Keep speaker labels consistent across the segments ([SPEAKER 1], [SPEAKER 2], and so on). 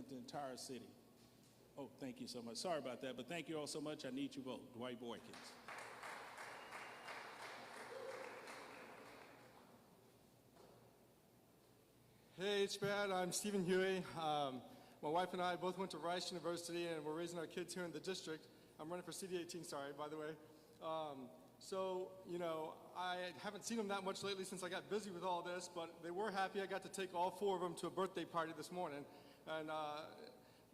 [SPEAKER 1] represent the entire city. Oh, thank you so much. Sorry about that, but thank you all so much. I need your vote. Dwight Boykins.
[SPEAKER 2] Hey, it's Brad. I'm Stephen Huey. My wife and I both went to Rice University, and we're raising our kids here in the district. I'm running for CD18, sorry, by the way. So, you know, I haven't seen them that much lately since I got busy with all this, but they were happy. I got to take all 4 of them to a birthday party this morning. And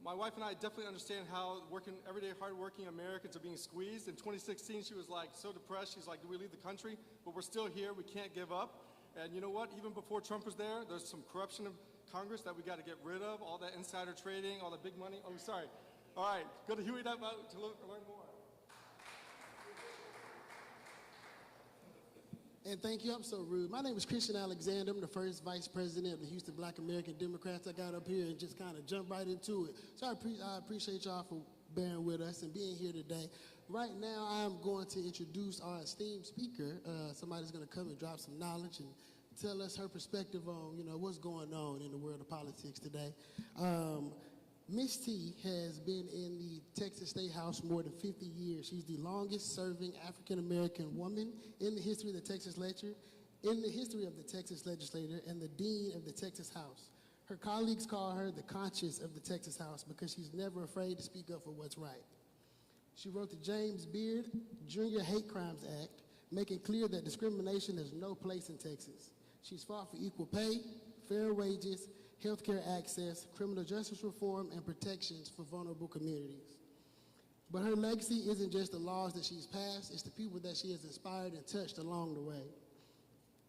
[SPEAKER 2] my wife and I definitely understand how everyday hardworking Americans are being squeezed. In 2016, she was like so depressed. She's like, do we leave the country? But we're still here. We can't give up. And you know what? Even before Trump was there, there's some corruption in Congress that we got to get rid of, all that insider trading, all the big money. Oh, sorry. All right, go to Huey.vote to learn more.
[SPEAKER 3] And thank you, I'm so rude. My name is Christian Alexander. I'm the first vice president of the Houston Black American Democrats. I got up here and just kind of jumped right into it. So I appreciate y'all for bearing with us and being here today. Right now, I'm going to introduce our esteemed speaker. Somebody's going to come and drop some knowledge and tell us her perspective on, you know, what's going on in the world of politics today. Miss T has been in the Texas State House more than 50 years. She's the longest serving African-American woman in the history of the Texas Legislature, and the dean of the Texas House. Her colleagues call her the conscience of the Texas House because she's never afraid to speak up for what's right. She wrote the James Beard Jr. Hate Crimes Act, making clear that discrimination has no place in Texas. She's fought for equal pay, fair wages, healthcare access, criminal justice reform, and protections for vulnerable communities. But her legacy isn't just the laws that she's passed, it's the people that she has inspired and touched along the way.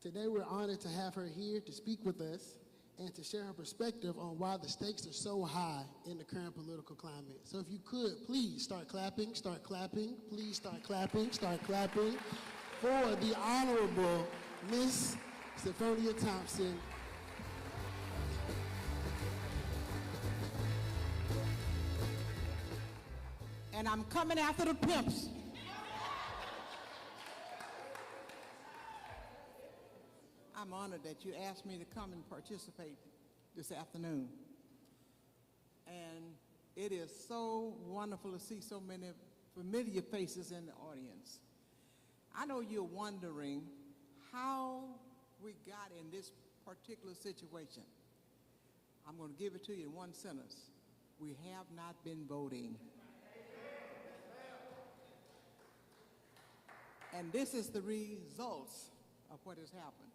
[SPEAKER 3] Today we're honored to have her here to speak with us and to share her perspective on why the stakes are so high in the current political climate. So if you could, please start clapping, please start clapping for the Honorable Miss Sonia Thompson.
[SPEAKER 4] And I'm coming after the pimps. I'm honored that you asked me to come and participate this afternoon. And it is so wonderful to see so many familiar faces in the audience. I know you're wondering how we got in this particular situation. I'm going to give it to you in one sentence. We have not been voting. And this is the results of what has happened.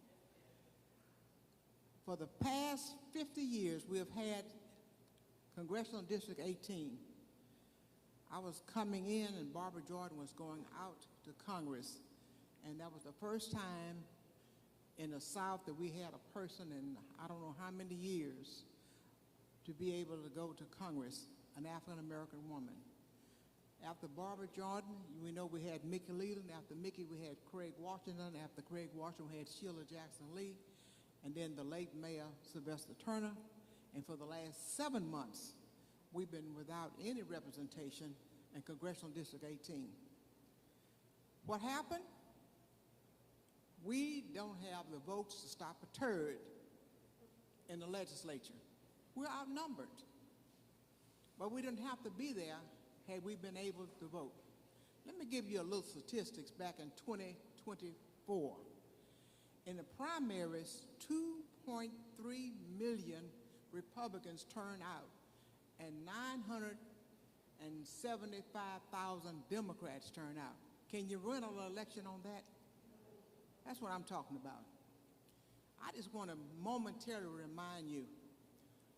[SPEAKER 4] For the past 50 years, we have had Congressional District 18. I was coming in and Barbara Jordan was going out to Congress, and that was the first time in the South that we had a person in I don't know how many years to be able to go to Congress, an African-American woman. After Barbara Jordan, we know we had Mickey Leland. After Mickey, we had Craig Washington. After Craig Washington, we had Sheila Jackson Lee. And then the late Mayor Sylvester Turner. And for the last 7 months, we've been without any representation in Congressional District 18. What happened? We don't have the votes to stop a turd in the legislature. We're outnumbered. But we didn't have to be there had we been able to vote. Let me give you a little statistics back in 2024. In the primaries, 2.3 million Republicans turned out and 975,000 Democrats turned out. Can you run an election on that? That's what I'm talking about. I just want to momentarily remind you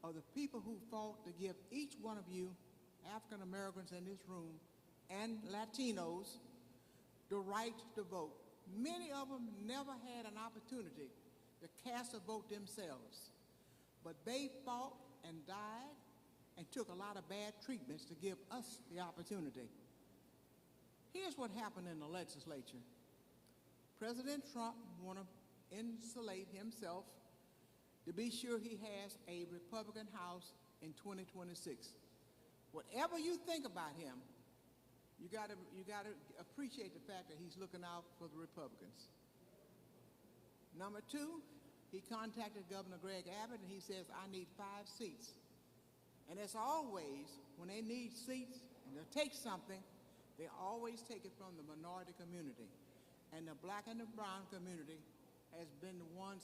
[SPEAKER 4] of the people who fought to give each one of you African Americans in this room and Latinos the right to vote. Many of them never had an opportunity to cast a vote themselves, but they fought and died and took a lot of bad treatments to give us the opportunity. Here's what happened in the legislature. President Trump wanted to insulate himself to be sure he has a Republican House in 2026. Whatever you think about him, you gotta appreciate the fact that he's looking out for the Republicans. Number two, he contacted Governor Greg Abbott and he says, I need 5 seats. And as always, when they need seats and to take something, they always take it from the minority community. And the black and the brown community has been the ones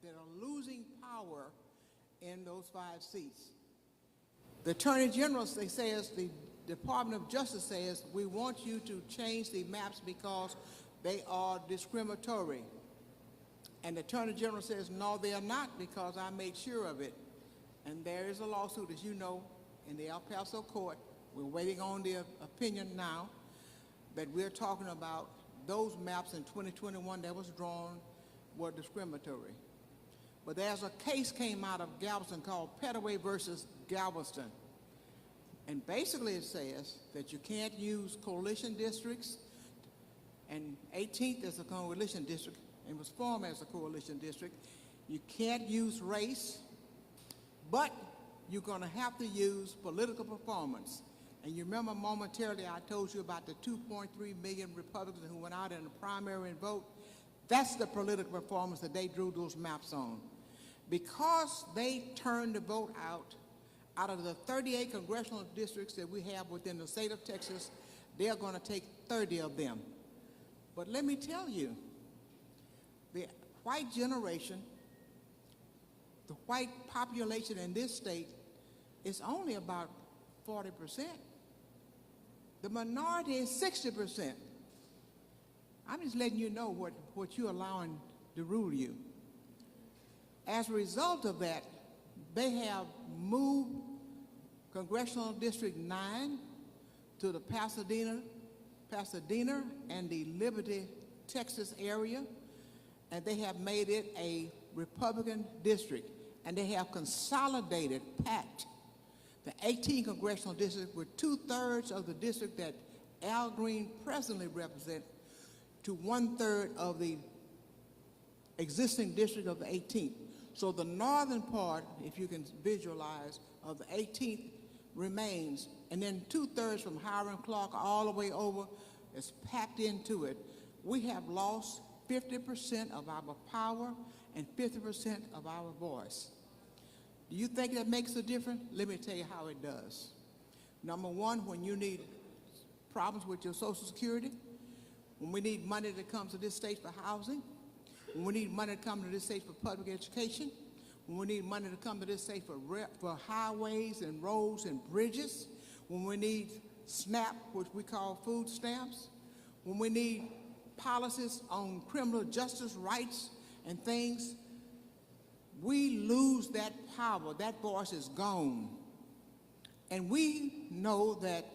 [SPEAKER 4] that are losing power in those 5 seats. The Attorney General says, the Department of Justice says, we want you to change the maps because they are discriminatory. And the Attorney General says, no, they are not, because I made sure of it. And there is a lawsuit, as you know, in the El Paso court. We're waiting on the opinion now, that we're talking about those maps in 2021 that was drawn were discriminatory. But there's a case came out of Galveston called Petaway versus Galveston. And basically it says that you can't use coalition districts, and 18th is a coalition district, and was formed as a coalition district. You can't use race, but you're going to have to use political performance. And you remember momentarily I told you about the 2.3 million Republicans who went out in the primary and vote. That's the political performance that they drew those maps on. Because they turned the vote out of the 38 congressional districts that we have within the state of Texas, they're going to take 30 of them. But let me tell you, the white generation, the white population in this state is only about 40%. The minority is 60%. I'm just letting you know what you're allowing to rule you. As a result of that, they have moved Congressional District 9 to the Pasadena and the Liberty, Texas area, and they have made it a Republican district, and they have consolidated, packed the 18 congressional districts with 2/3 of the district that Al Green presently represents to 1/3 of the existing district of the 18th. So the northern part, if you can visualize, of the 18th remains, and then 2/3 from Hiram Clark all the way over is packed into it. We have lost 50% of our power and 50% of our voice. Do you think that makes a difference? Let me tell you how it does. Number one, when you need problems with your Social Security, when we need money that comes to this state for housing, when we need money to come to this state for public education, when we need money to come to this state for highways and roads and bridges, when we need SNAP, which we call food stamps, when we need policies on criminal justice rights and things, we lose that power. That voice is gone. And we know that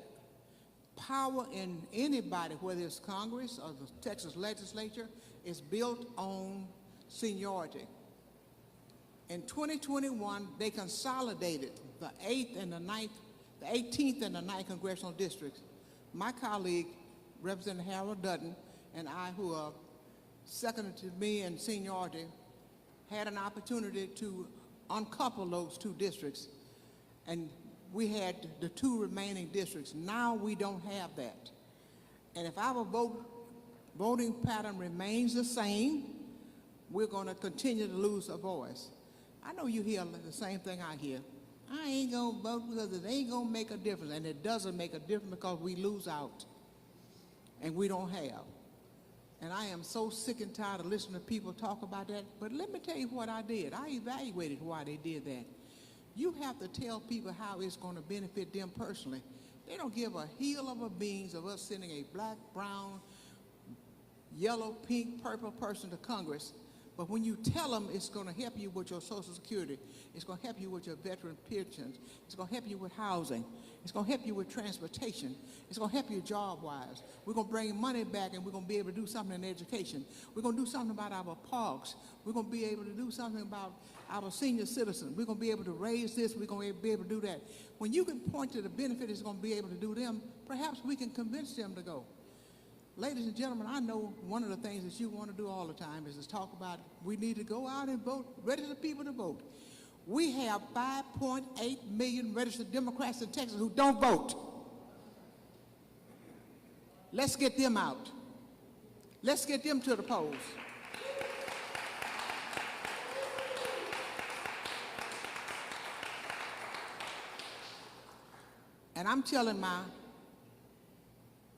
[SPEAKER 4] power in anybody, whether it's Congress or the Texas legislature, is built on seniority. In 2021, they consolidated the 18th and the 9th congressional districts. My colleague, Representative Harold Dutton, and I, who are second to me in seniority, had an opportunity to uncouple those 2 districts, and we had the 2 remaining districts. Now we don't have that. And if our voting pattern remains the same, we're going to continue to lose a voice. I know you hear the same thing I hear. I ain't going to vote because it ain't going to make a difference. And it doesn't make a difference because we lose out. And we don't have. And I am so sick and tired of listening to people talk about that. But let me tell you what I did. I evaluated why they did that. You have to tell people how it's going to benefit them personally. They don't give a heel of a beans of us sending a black, brown, yellow, pink, purple person to Congress. But when you tell them it's going to help you with your Social Security, it's going to help you with your veteran pensions, it's going to help you with housing, it's going to help you with transportation, it's going to help you job-wise. We're going to bring money back, and we're going to be able to do something in education. We're going to do something about our parks. We're going to be able to do something about our senior citizens. We're going to be able to raise this. We're going to be able to do that. When you can point to the benefit it's going to be able to do them, perhaps we can convince them to go. Ladies and gentlemen, I know one of the things that you want to do all the time is to talk about we need to go out and vote, register people to vote. We have 5.8 million registered Democrats in Texas who don't vote. Let's get them out. Let's get them to the polls. And I'm telling my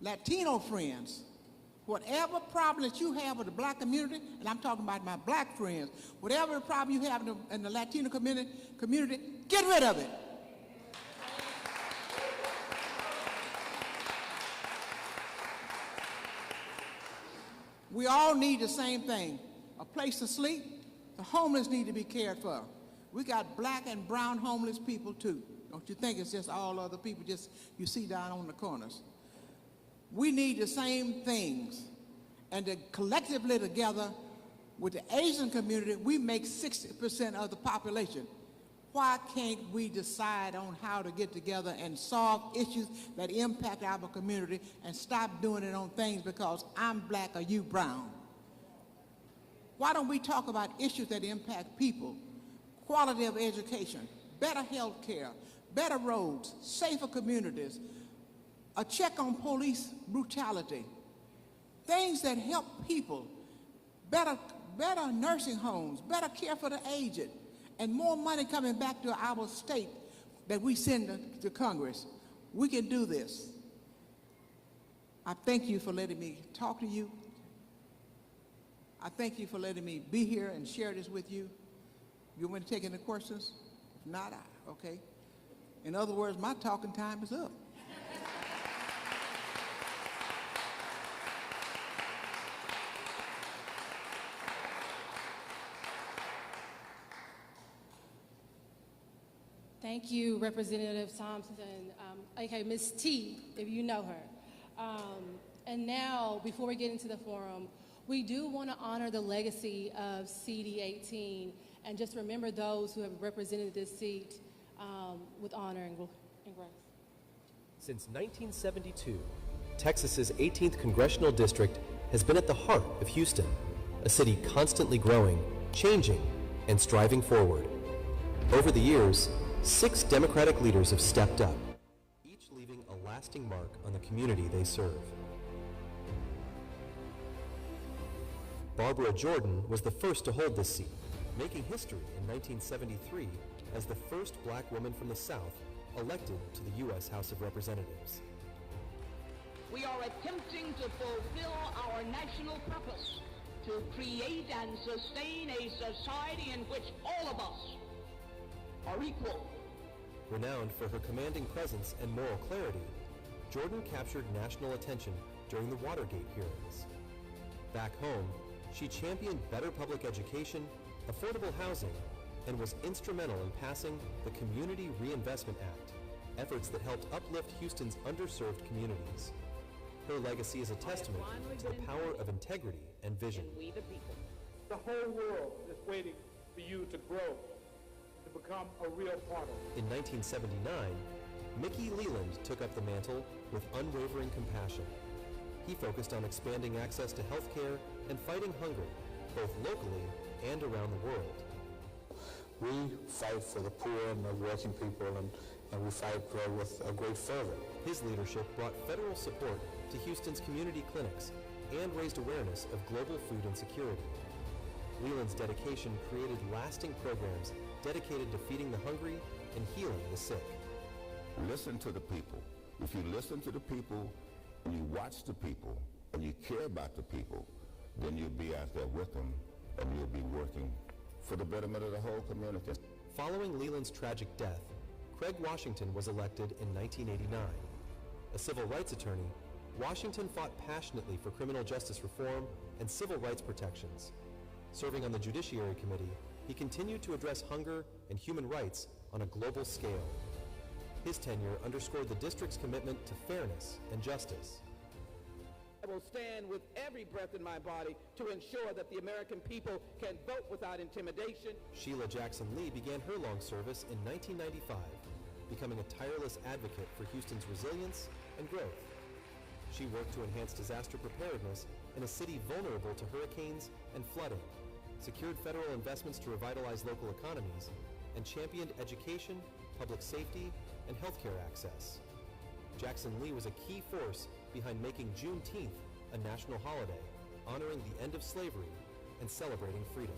[SPEAKER 4] Latino friends, whatever problem that you have with the black community, and I'm talking about my black friends, whatever problem you have in the Latino community, get rid of it. We all need the same thing, a place to sleep. The homeless need to be cared for. We got black and brown homeless people too. Don't you think it's just all other people just you see down on the corners? We need the same things. And to collectively together with the Asian community, we make 60% of the population. Why can't we decide on how to get together and solve issues that impact our community and stop doing it on things because I'm black or you brown? Why don't we talk about issues that impact people? Quality of education, better health care, better roads, safer communities, a check on police brutality, things that help people, better nursing homes, better care for the aged, and more money coming back to our state that we send to Congress. We can do this. I thank you for letting me talk to you. I thank you for letting me be here and share this with you. You want me to take any questions? If not, okay. In other words, my talking time is up.
[SPEAKER 5] Thank you, Representative Thompson, aka Ms. T, if you know her. And now, before we get into the forum, we do want to honor the legacy of CD18 and just remember those who have represented this seat with honor and grace.
[SPEAKER 6] Since 1972, Texas's 18th Congressional District has been at the heart of Houston, a city constantly growing, changing, and striving forward. Over the years, 6 Democratic leaders have stepped up, each leaving a lasting mark on the community they serve. Barbara Jordan was the first to hold this seat, making history in 1973 as the first black woman from the South elected to the U.S. House of Representatives.
[SPEAKER 7] We are attempting to fulfill our national purpose to create and sustain a society in which all of us are equal.
[SPEAKER 6] Renowned for her commanding presence and moral clarity, Jordan captured national attention during the Watergate hearings. Back home, she championed better public education, affordable housing, and was instrumental in passing the Community Reinvestment Act, efforts that helped uplift Houston's underserved communities. Her legacy is a testament to the power of integrity and vision.
[SPEAKER 7] We the people.
[SPEAKER 8] The whole world is waiting for you to grow, to become a real part of it.
[SPEAKER 6] In 1979, Mickey Leland took up the mantle with unwavering compassion. He focused on expanding access to health care and fighting hunger, both locally and around the world.
[SPEAKER 9] We fight for the poor and the working people, and we fight with a great fervor.
[SPEAKER 6] His leadership brought federal support to Houston's community clinics and raised awareness of global food insecurity. Leland's dedication created lasting programs dedicated to feeding the hungry and healing the sick.
[SPEAKER 10] Listen to the people. If you listen to the people, and you watch the people, and you care about the people, then you'll be out there with them, and you'll be working for the betterment of the whole community.
[SPEAKER 6] Following Leland's tragic death, Craig Washington was elected in 1989. A civil rights attorney, Washington fought passionately for criminal justice reform and civil rights protections. Serving on the Judiciary Committee, he continued to address hunger and human rights on a global scale. His tenure underscored the district's commitment to fairness and justice.
[SPEAKER 7] I will stand with every breath in my body to ensure that the American people can vote without intimidation.
[SPEAKER 6] Sheila Jackson Lee began her long service in 1995, becoming a tireless advocate for Houston's resilience and growth. She worked to enhance disaster preparedness in a city vulnerable to hurricanes and flooding, secured federal investments to revitalize local economies, and championed education, public safety, and healthcare access. Jackson Lee was a key force behind making Juneteenth a national holiday, honoring the end of slavery and celebrating freedom.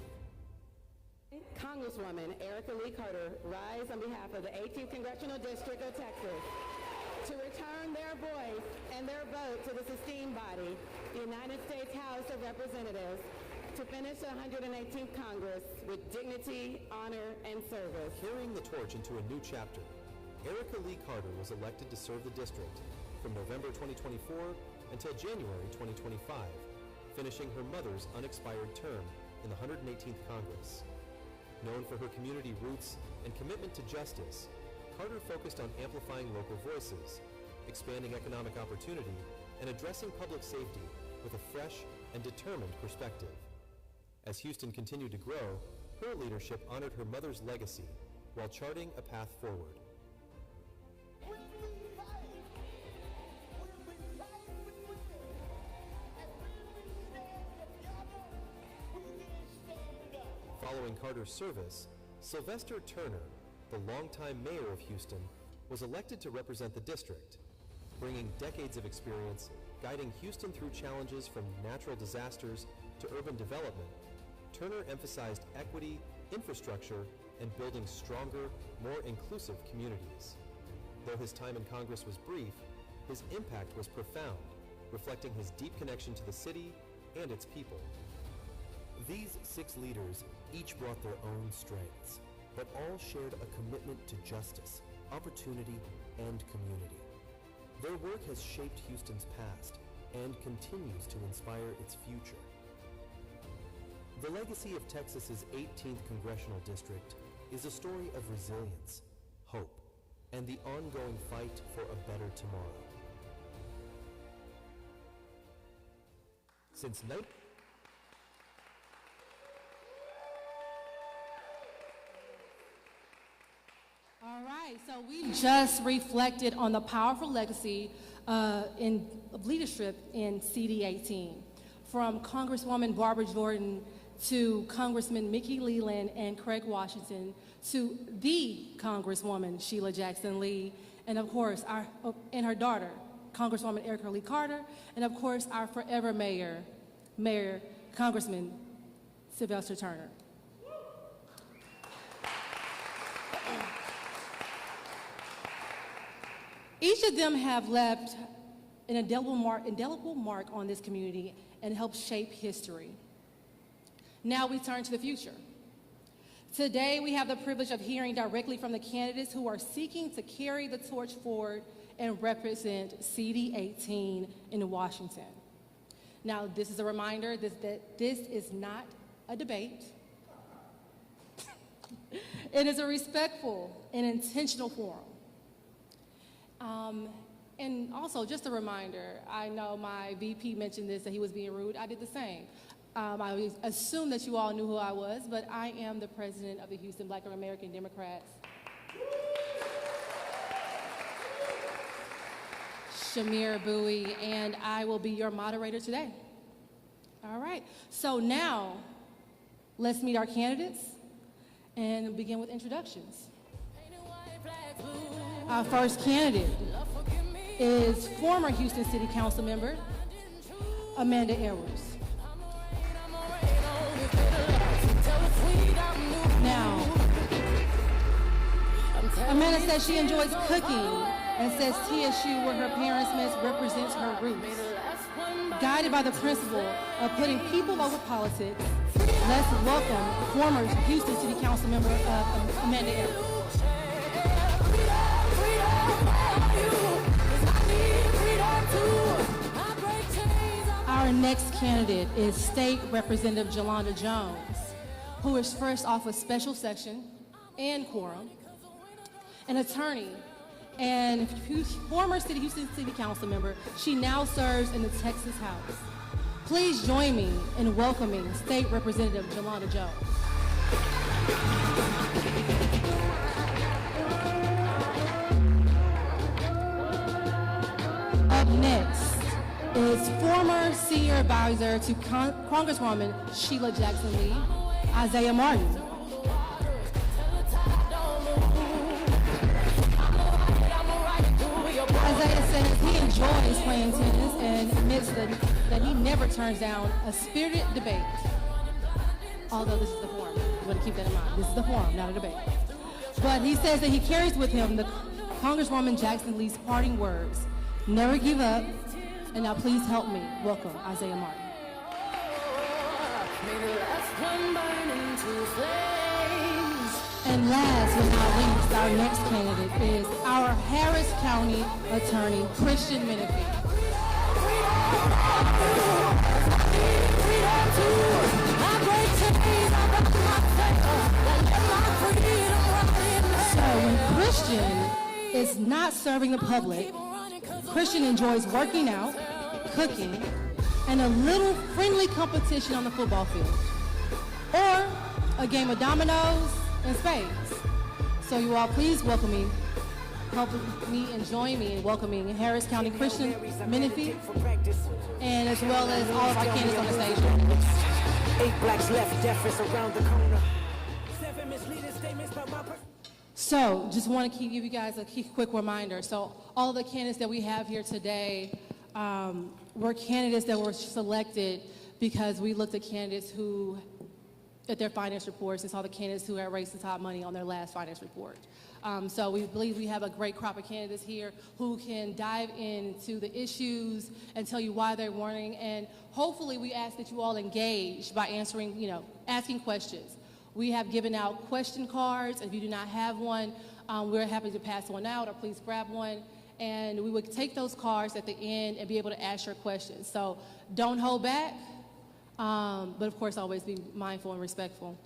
[SPEAKER 11] Congresswoman Erica Lee Carter rise on behalf of the 18th Congressional District of Texas. to return their voice and their vote to this esteemed body, the United States House of Representatives, to finish the 118th Congress with dignity, honor, and service.
[SPEAKER 6] Carrying the torch into a new chapter, Erica Lee Carter was elected to serve the district from November 2024 until January 2025, finishing her mother's unexpired term in the 118th Congress. Known for her community roots and commitment to justice, Carter focused on amplifying local voices, expanding economic opportunity, and addressing public safety with a fresh and determined perspective. As Houston continued to grow, her leadership honored her mother's legacy while charting a path forward. Following Carter's service, Sylvester Turner, the longtime mayor of Houston, was elected to represent the district. Bringing decades of experience, guiding Houston through challenges from natural disasters to urban development, Turner emphasized equity, infrastructure, and building stronger, more inclusive communities. Though his time in Congress was brief, his impact was profound, reflecting his deep connection to the city and its people. These 6 leaders each brought their own strengths, but all shared a commitment to justice, opportunity, and community. Their work has shaped Houston's past and continues to inspire its future. The legacy of Texas's 18th Congressional District is a story of resilience, hope, and the ongoing fight for a better tomorrow. Since
[SPEAKER 5] All right, so we just reflected on the powerful legacy of leadership in CD18, from Congresswoman Barbara Jordan to Congressman Mickey Leland and Craig Washington to the Congresswoman Sheila Jackson Lee, and of course and her daughter, Congresswoman Erica Lee Carter, and of course our forever mayor, Congressman Sylvester Turner. Each of them have left an indelible mark on this community and helped shape history. Now we turn to the future. Today we have the privilege of hearing directly from the candidates who are seeking to carry the torch forward and represent CD18 in Washington. Now this is a reminder that this is not a debate. It is a respectful and intentional forum. And also, just a reminder, I know my VP mentioned this, that he was being rude. I did the same. I assume that you all knew who I was, but I am the president of the Houston Black American Democrats. Shamir Bowie, and I will be your moderator today. All right, so now let's meet our candidates and begin with introductions. Our first candidate is former Houston City Council member, Amanda Edwards. Now, Amanda says she enjoys cooking and says TSU, where her parents met, represents her roots. Guided by the principle of putting people over politics, let's welcome former Houston City Council member Amanda Edwards. Our next candidate is State Representative Jolanda Jones, who is first off a special section and quorum, an attorney, and former Houston City Council member. She now serves in the Texas House. Please join me in welcoming State Representative Jolanda Jones. Up next is former senior advisor to Congresswoman Sheila Jackson Lee, Isaiah Martin. Isaiah says he enjoys playing tennis and admits that he never turns down a spirited debate. Although this is the forum. You want to keep that in mind. This is the forum, not a debate. But he says that he carries with him the Congresswoman Jackson Lee's parting words, never give up, and now please help me welcome Isaiah Martin. And last but not least, our next candidate is our Harris County Attorney, Christian Menifee. So when Christian is not serving the public, Christian enjoys working out, cooking, and a little friendly competition on the football field, or a game of dominoes and spades. So you all please welcome me, help me and join me in welcoming Harris County Christian Menifee, and as well as all of our candidates on the stage.
[SPEAKER 12] 8 blacks left, deafness around the corner.
[SPEAKER 5] So just want to give you guys a quick reminder. So all the candidates that we have here today were candidates that were selected because we looked at candidates who, at their finance reports, and saw the candidates who had raised the top money on their last finance report. So we believe we have a great crop of candidates here who can dive into the issues and tell you why they're running. And hopefully we ask that you all engage by answering, asking questions. We have given out question cards. If you do not have one, we're happy to pass one out, or please grab one. And we would take those cards at the end and be able to ask your questions. So don't hold back, but of course always be mindful and respectful.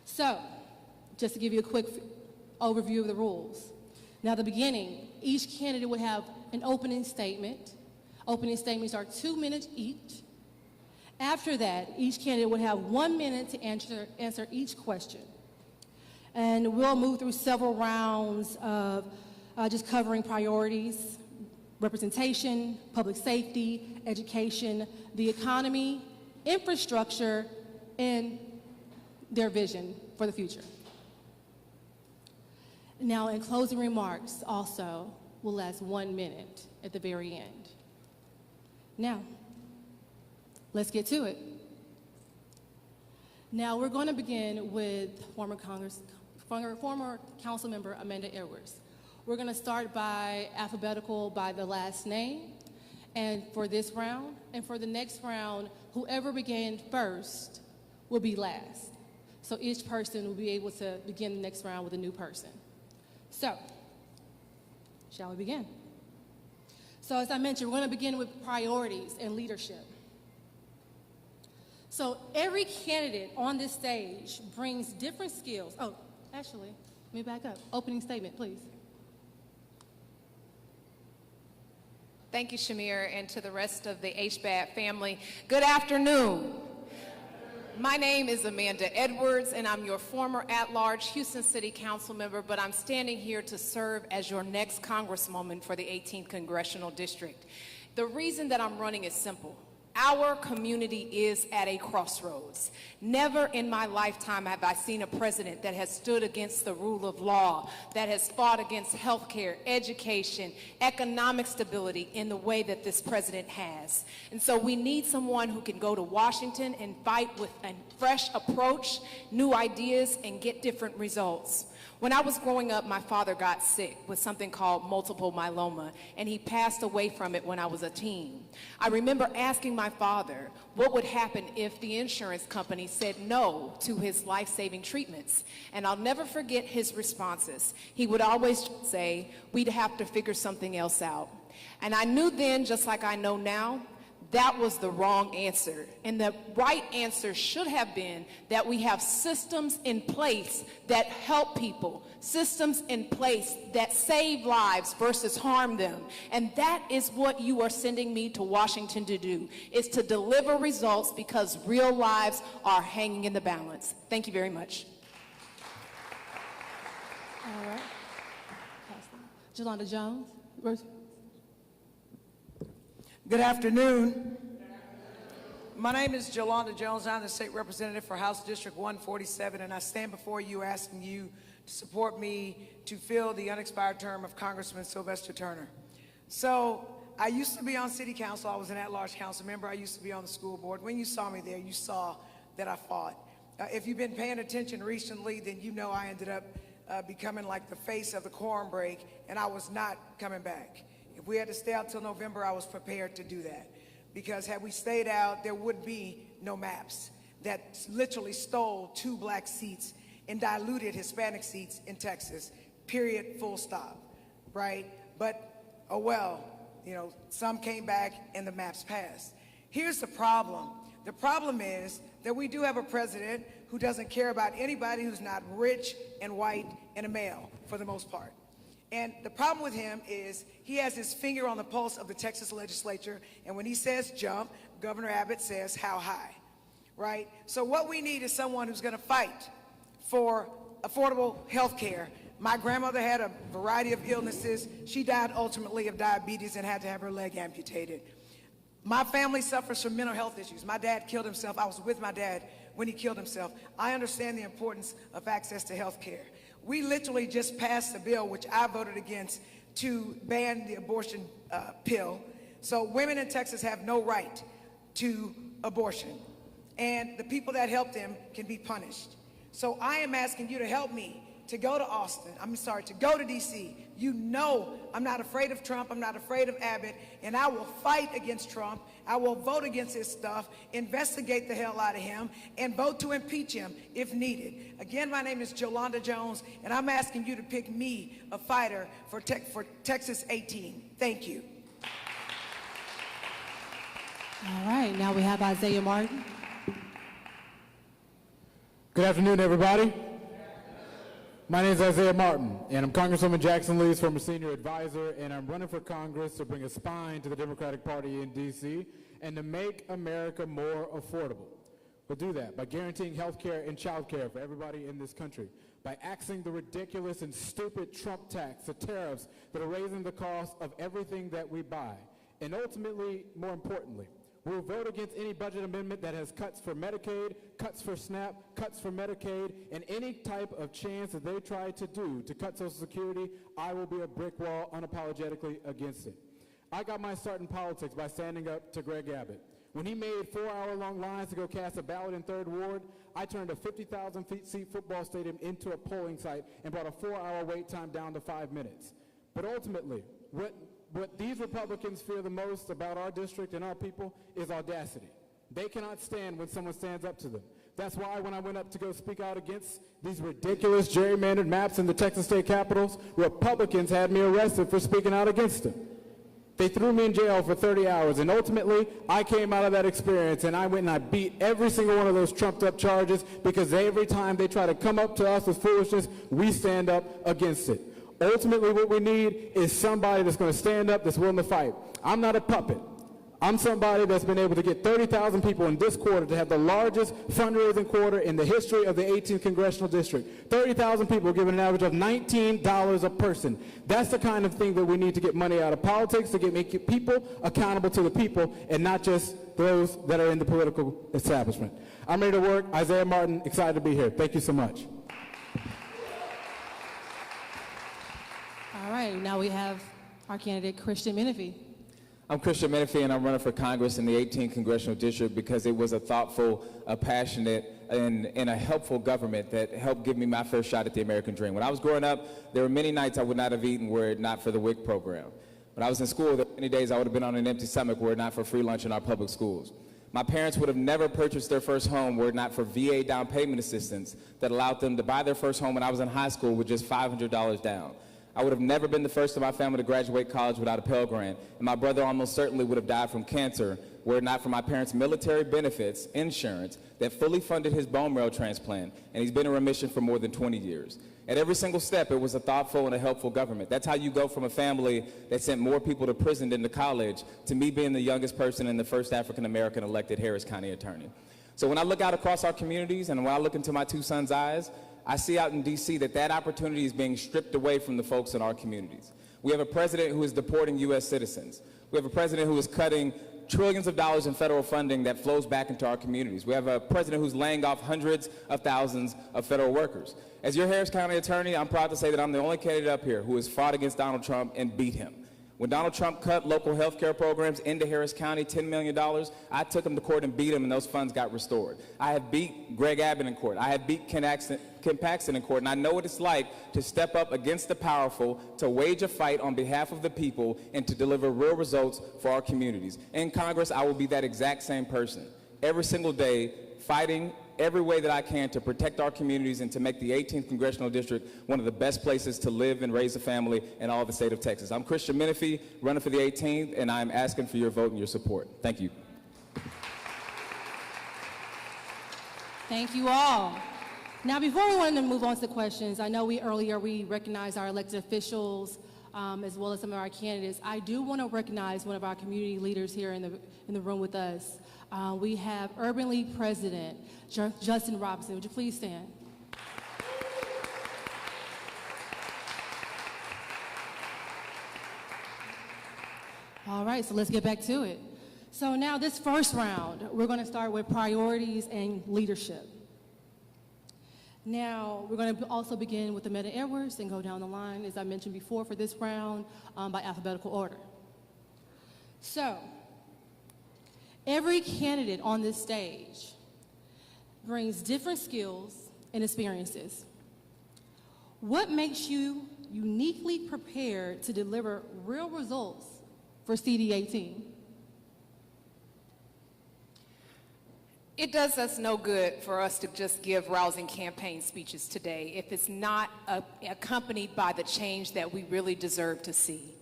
[SPEAKER 5] So just to give you a quick overview of the rules. Now, at the beginning, each candidate would have an opening statement. Opening statements are 2 minutes each. After that, each candidate would have 1 minute to answer each question. And we'll move through several rounds of just covering priorities, representation, public safety, education, the economy, infrastructure, and their vision for the future. Now, in closing remarks also will last 1 minute at the very end. Now, let's get to it. Now, we're going to begin with former council member Amanda Edwards. We're going to start by alphabetical by the last name, and for this round. And for the next round, whoever began first will be last. So each person will be able to begin the next round with a new person. So, shall we begin? So as I mentioned, we're going to begin with priorities and leadership. So every candidate on this stage brings different skills. Oh, actually, let me back up. Opening statement, please.
[SPEAKER 13] Thank you, Shamir, and to the rest of the HBAD family. Good afternoon. My name is Amanda Edwards, and I'm your former at-large Houston City Council member, but I'm standing here to serve as your next Congresswoman for the 18th Congressional District. The reason that I'm running is simple. Our community is at a crossroads. Never in my lifetime have I seen a president that has stood against the rule of law, that has fought against health care, education, economic stability in the way that this president has. And so we need someone who can go to Washington and fight with a fresh approach, new ideas, and get different results. When I was growing up, my father got sick with something called multiple myeloma, and he passed away from it when I was a teen. I remember asking my father what would happen if the insurance company said no to his life-saving treatments. And I'll never forget his responses. He would always say, we'd have to figure something else out. And I knew then, just like I know now, that was the wrong answer. And the right answer should have been that we have systems in place that help people, systems in place that save lives versus harm them. And that is what you are sending me to Washington to do, is to deliver results because real lives are hanging in the balance. Thank you very much.
[SPEAKER 5] All right. Jolanda Jones.
[SPEAKER 12] Good afternoon. My name is Jolanda Jones. I'm the state representative for House District 147, and I stand before you asking you to support me to fill the unexpired term of Congressman Sylvester Turner. So I used to be on city council. I was an at-large council member. I used to be on the school board. When you saw me there, you saw that I fought. If you've been paying attention recently, then you know I ended up becoming like the face of the quorum break, and I was not coming back. If we had to stay out till November, I was prepared to do that. Because had we stayed out, there would be no maps that literally stole 2 black seats and diluted Hispanic seats in Texas, period, full stop, right? But, oh well, you know, some came back and the maps passed. Here's the problem. The problem is that we do have a president who doesn't care about anybody who's not rich and white and a male, for the most part. And the problem with him is he has his finger on the pulse of the Texas legislature, and when he says jump, Governor Abbott says how high, right? So what we need is someone who's gonna fight for affordable health care. My grandmother had a variety of illnesses. She died ultimately of diabetes and had to have her leg amputated. My family suffers from mental health issues. My dad killed himself. I was with my dad when he killed himself. I understand the importance of access to health care. We literally just passed a bill, which I voted against, to ban the abortion pill. So women in Texas have no right to abortion. And the people that helped them can be punished. So I am asking you to help me to go to Austin, to go to DC. You know I'm not afraid of Trump, I'm not afraid of Abbott, and I will fight against Trump. I will vote against his stuff, investigate the hell out of him, and vote to impeach him if needed. Again, my name is Jolanda Jones, and I'm asking you to pick me, a fighter, for Texas 18. Thank you.
[SPEAKER 5] All right, now we have Isaiah Martin.
[SPEAKER 14] Good afternoon, everybody. My name is Isaiah Martin, and I'm Congresswoman Jackson Lee's former senior advisor, and I'm running for Congress to bring a spine to the Democratic Party in D.C. and to make America more affordable. We'll do that by guaranteeing health care and child care for everybody in this country, by axing the ridiculous and stupid Trump tax, the tariffs that are raising the cost of everything that we buy, and ultimately, more importantly, we'll vote against any budget amendment that has cuts for Medicaid, cuts for SNAP, cuts for Medicaid, and any type of chance that they try to do to cut Social Security. I will be a brick wall unapologetically against it. I got my start in politics by standing up to Greg Abbott. When he made 4-hour-long lines to go cast a ballot in 3rd Ward, I turned a 50,000-seat football stadium into a polling site and brought a 4-hour wait time down to 5 minutes. But ultimately, what these Republicans fear the most about our district and our people is audacity. They cannot stand when someone stands up to them. That's why when I went up to go speak out against these ridiculous gerrymandered maps in the Texas state capitals, Republicans had me arrested for speaking out against them. They threw me in jail for 30 hours, and ultimately, I came out of that experience, and I went and I beat every single one of those trumped-up charges, because every time they try to come up to us with foolishness, we stand up against it. Ultimately, what we need is somebody that's going to stand up, that's willing to fight. I'm not a puppet. I'm somebody that's been able to get 30,000 people in this quarter to have the largest fundraising quarter in the history of the 18th Congressional District. 30,000 people given an average of $19 a person. That's the kind of thing that we need to get money out of politics, to make people accountable to the people and not just those that are in the political establishment. I'm ready to work. Isaiah Martin, excited to be here. Thank you so much.
[SPEAKER 5] All right, now we have our candidate, Christian Menifee.
[SPEAKER 15] I'm Christian Menifee, and I'm running for Congress in the 18th Congressional District because it was a thoughtful, a passionate, and a helpful government that helped give me my first shot at the American dream. When I was growing up, there were many nights I would not have eaten were it not for the WIC program. When I was in school, there were many days I would have been on an empty stomach were it not for free lunch in our public schools. My parents would have never purchased their first home were it not for VA down payment assistance that allowed them to buy their first home when I was in high school with just $500 down. I would have never been the first in my family to graduate college without a Pell Grant, and my brother almost certainly would have died from cancer were it not for my parents' military benefits insurance that fully funded his bone marrow transplant, and he's been in remission for more than 20 years. At every single step, it was a thoughtful and a helpful government. That's how you go from a family that sent more people to prison than to college to me being the youngest person and the first African-American elected Harris County attorney. So when I look out across our communities and when I look into my two sons' eyes, I see out in D.C. that opportunity is being stripped away from the folks in our communities. We have a president who is deporting U.S. citizens. We have a president who is cutting trillions of dollars in federal funding that flows back into our communities. We have a president who's laying off hundreds of thousands of federal workers. As your Harris County attorney, I'm proud to say that I'm the only candidate up here who has fought against Donald Trump and beat him. When Donald Trump cut local health care programs into Harris County, $10 million, I took him to court and beat him, and those funds got restored. I have beat Greg Abbott in court. I have beat Ken Paxton in court, and I know what it's like to step up against the powerful, to wage a fight on behalf of the people, and to deliver real results for our communities. In Congress, I will be that exact same person, every single day, fighting every way that I can to protect our communities and to make the 18th Congressional District one of the best places to live and raise a family in all of the state of Texas. I'm Christian Menifee, running for the 18th, and I'm asking for your vote and your support. Thank you.
[SPEAKER 5] Thank you all. Now, before we want to move on to the questions, I know earlier we recognized our elected officials as well as some of our candidates. I do want to recognize one of our community leaders here in the room with us. We have Urban League President Justin Robinson. Would you please stand? All right, so let's get back to it. So now this first round, we're going to start with priorities and leadership. Now, we're going to also begin with Amanda Edwards and go down the line, as I mentioned before, for this round by alphabetical order. So, every candidate on this stage brings different skills and experiences. What makes you uniquely prepared to deliver real results for CD18?
[SPEAKER 13] It does us no good for us to just give rousing campaign speeches today if it's not accompanied by the change that we really deserve to see.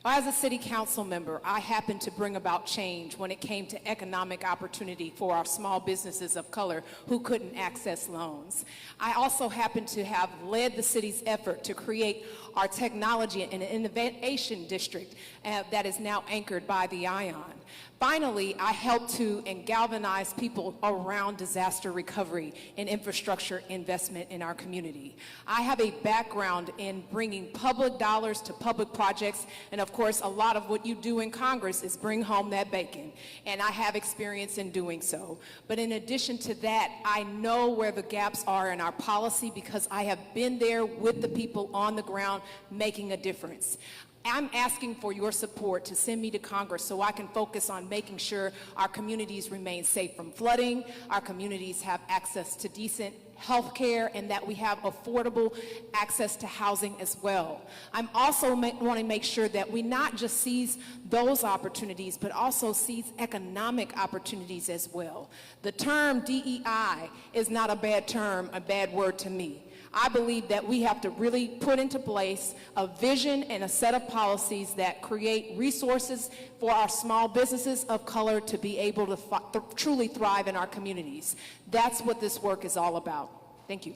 [SPEAKER 13] As a city council member, I happened to bring about change when it came to economic opportunity for our small businesses of color who couldn't access loans. I also happen to have led the city's effort to create our technology and innovation district that is now anchored by the ION. Finally, I helped to galvanize people around disaster recovery and infrastructure investment in our community. I have a background in bringing public dollars to public projects, and of course, a lot of what you do in Congress is bring home that bacon, and I have experience in doing so. But in addition to that, I know where the gaps are in our policy because I have been there with the people on the ground making a difference. I'm asking for your support to send me to Congress so I can focus on making sure our communities remain safe from flooding, our communities have access to decent health care, and that we have affordable access to housing as well. I'm also want to make sure that we not just seize those opportunities, but also seize economic opportunities as well. The term DEI is not a bad term, a bad word to me. I believe that we have to really put into place a vision and a set of policies that create resources for our small businesses of color to be able to truly thrive in our communities. That's what this work is all about. Thank you.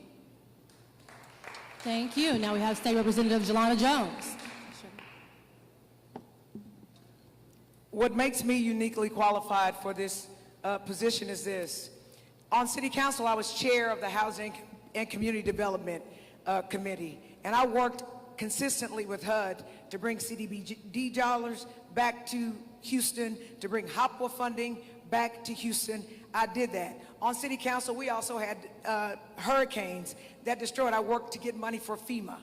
[SPEAKER 5] Thank you. Now we have State Representative Jelana Jones.
[SPEAKER 12] What makes me uniquely qualified for this position is this. On City Council, I was chair of the Housing and Community Development Committee, and I worked consistently with HUD to bring CDBG dollars back to Houston, to bring HOPWA funding back to Houston. I did that. On City Council, we also had hurricanes that destroyed. I worked to get money for FEMA.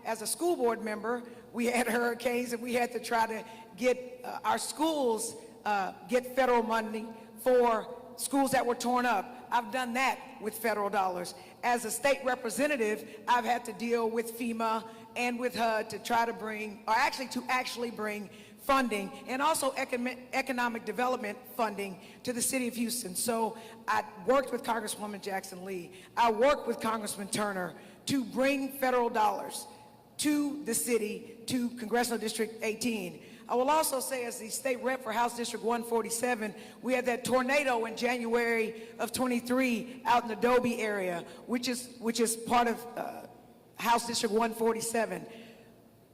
[SPEAKER 12] As a school board member, we had hurricanes, and we had to try to get our schools get federal money for schools that were torn up. I've done that with federal dollars. As a state representative, I've had to deal with FEMA and with HUD to try to bring, or actually bring funding and also economic development funding to the city of Houston. So I worked with Congresswoman Jackson Lee. I worked with Congressman Turner to bring federal dollars to the city, to Congressional District 18. I will also say, as the state rep for House District 147, we had that tornado in January of 23 out in the Adobe area, which is part of House District 147.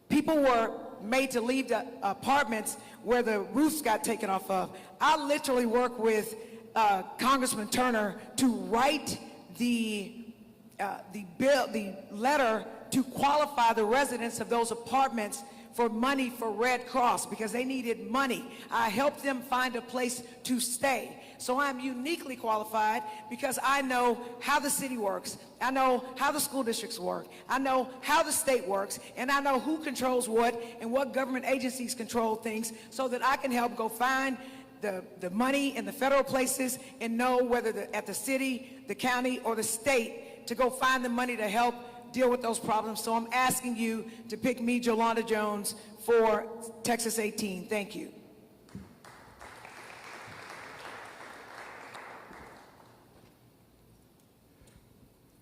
[SPEAKER 12] People were made to leave the apartments where the roofs got taken off of. I literally worked with Congressman Turner to write the letter to qualify the residents of those apartments for money for Red Cross because they needed money. I helped them find a place to stay. So I'm uniquely qualified because I know how the city works. I know how the school districts work. I know how the state works. And I know who controls what and what government agencies control things so that I can help go find the money in the federal places and know whether at the city, the county, or the state to go find the money to help deal with those problems. So I'm asking you to pick me, Jolanda Jones, for Texas 18. Thank you.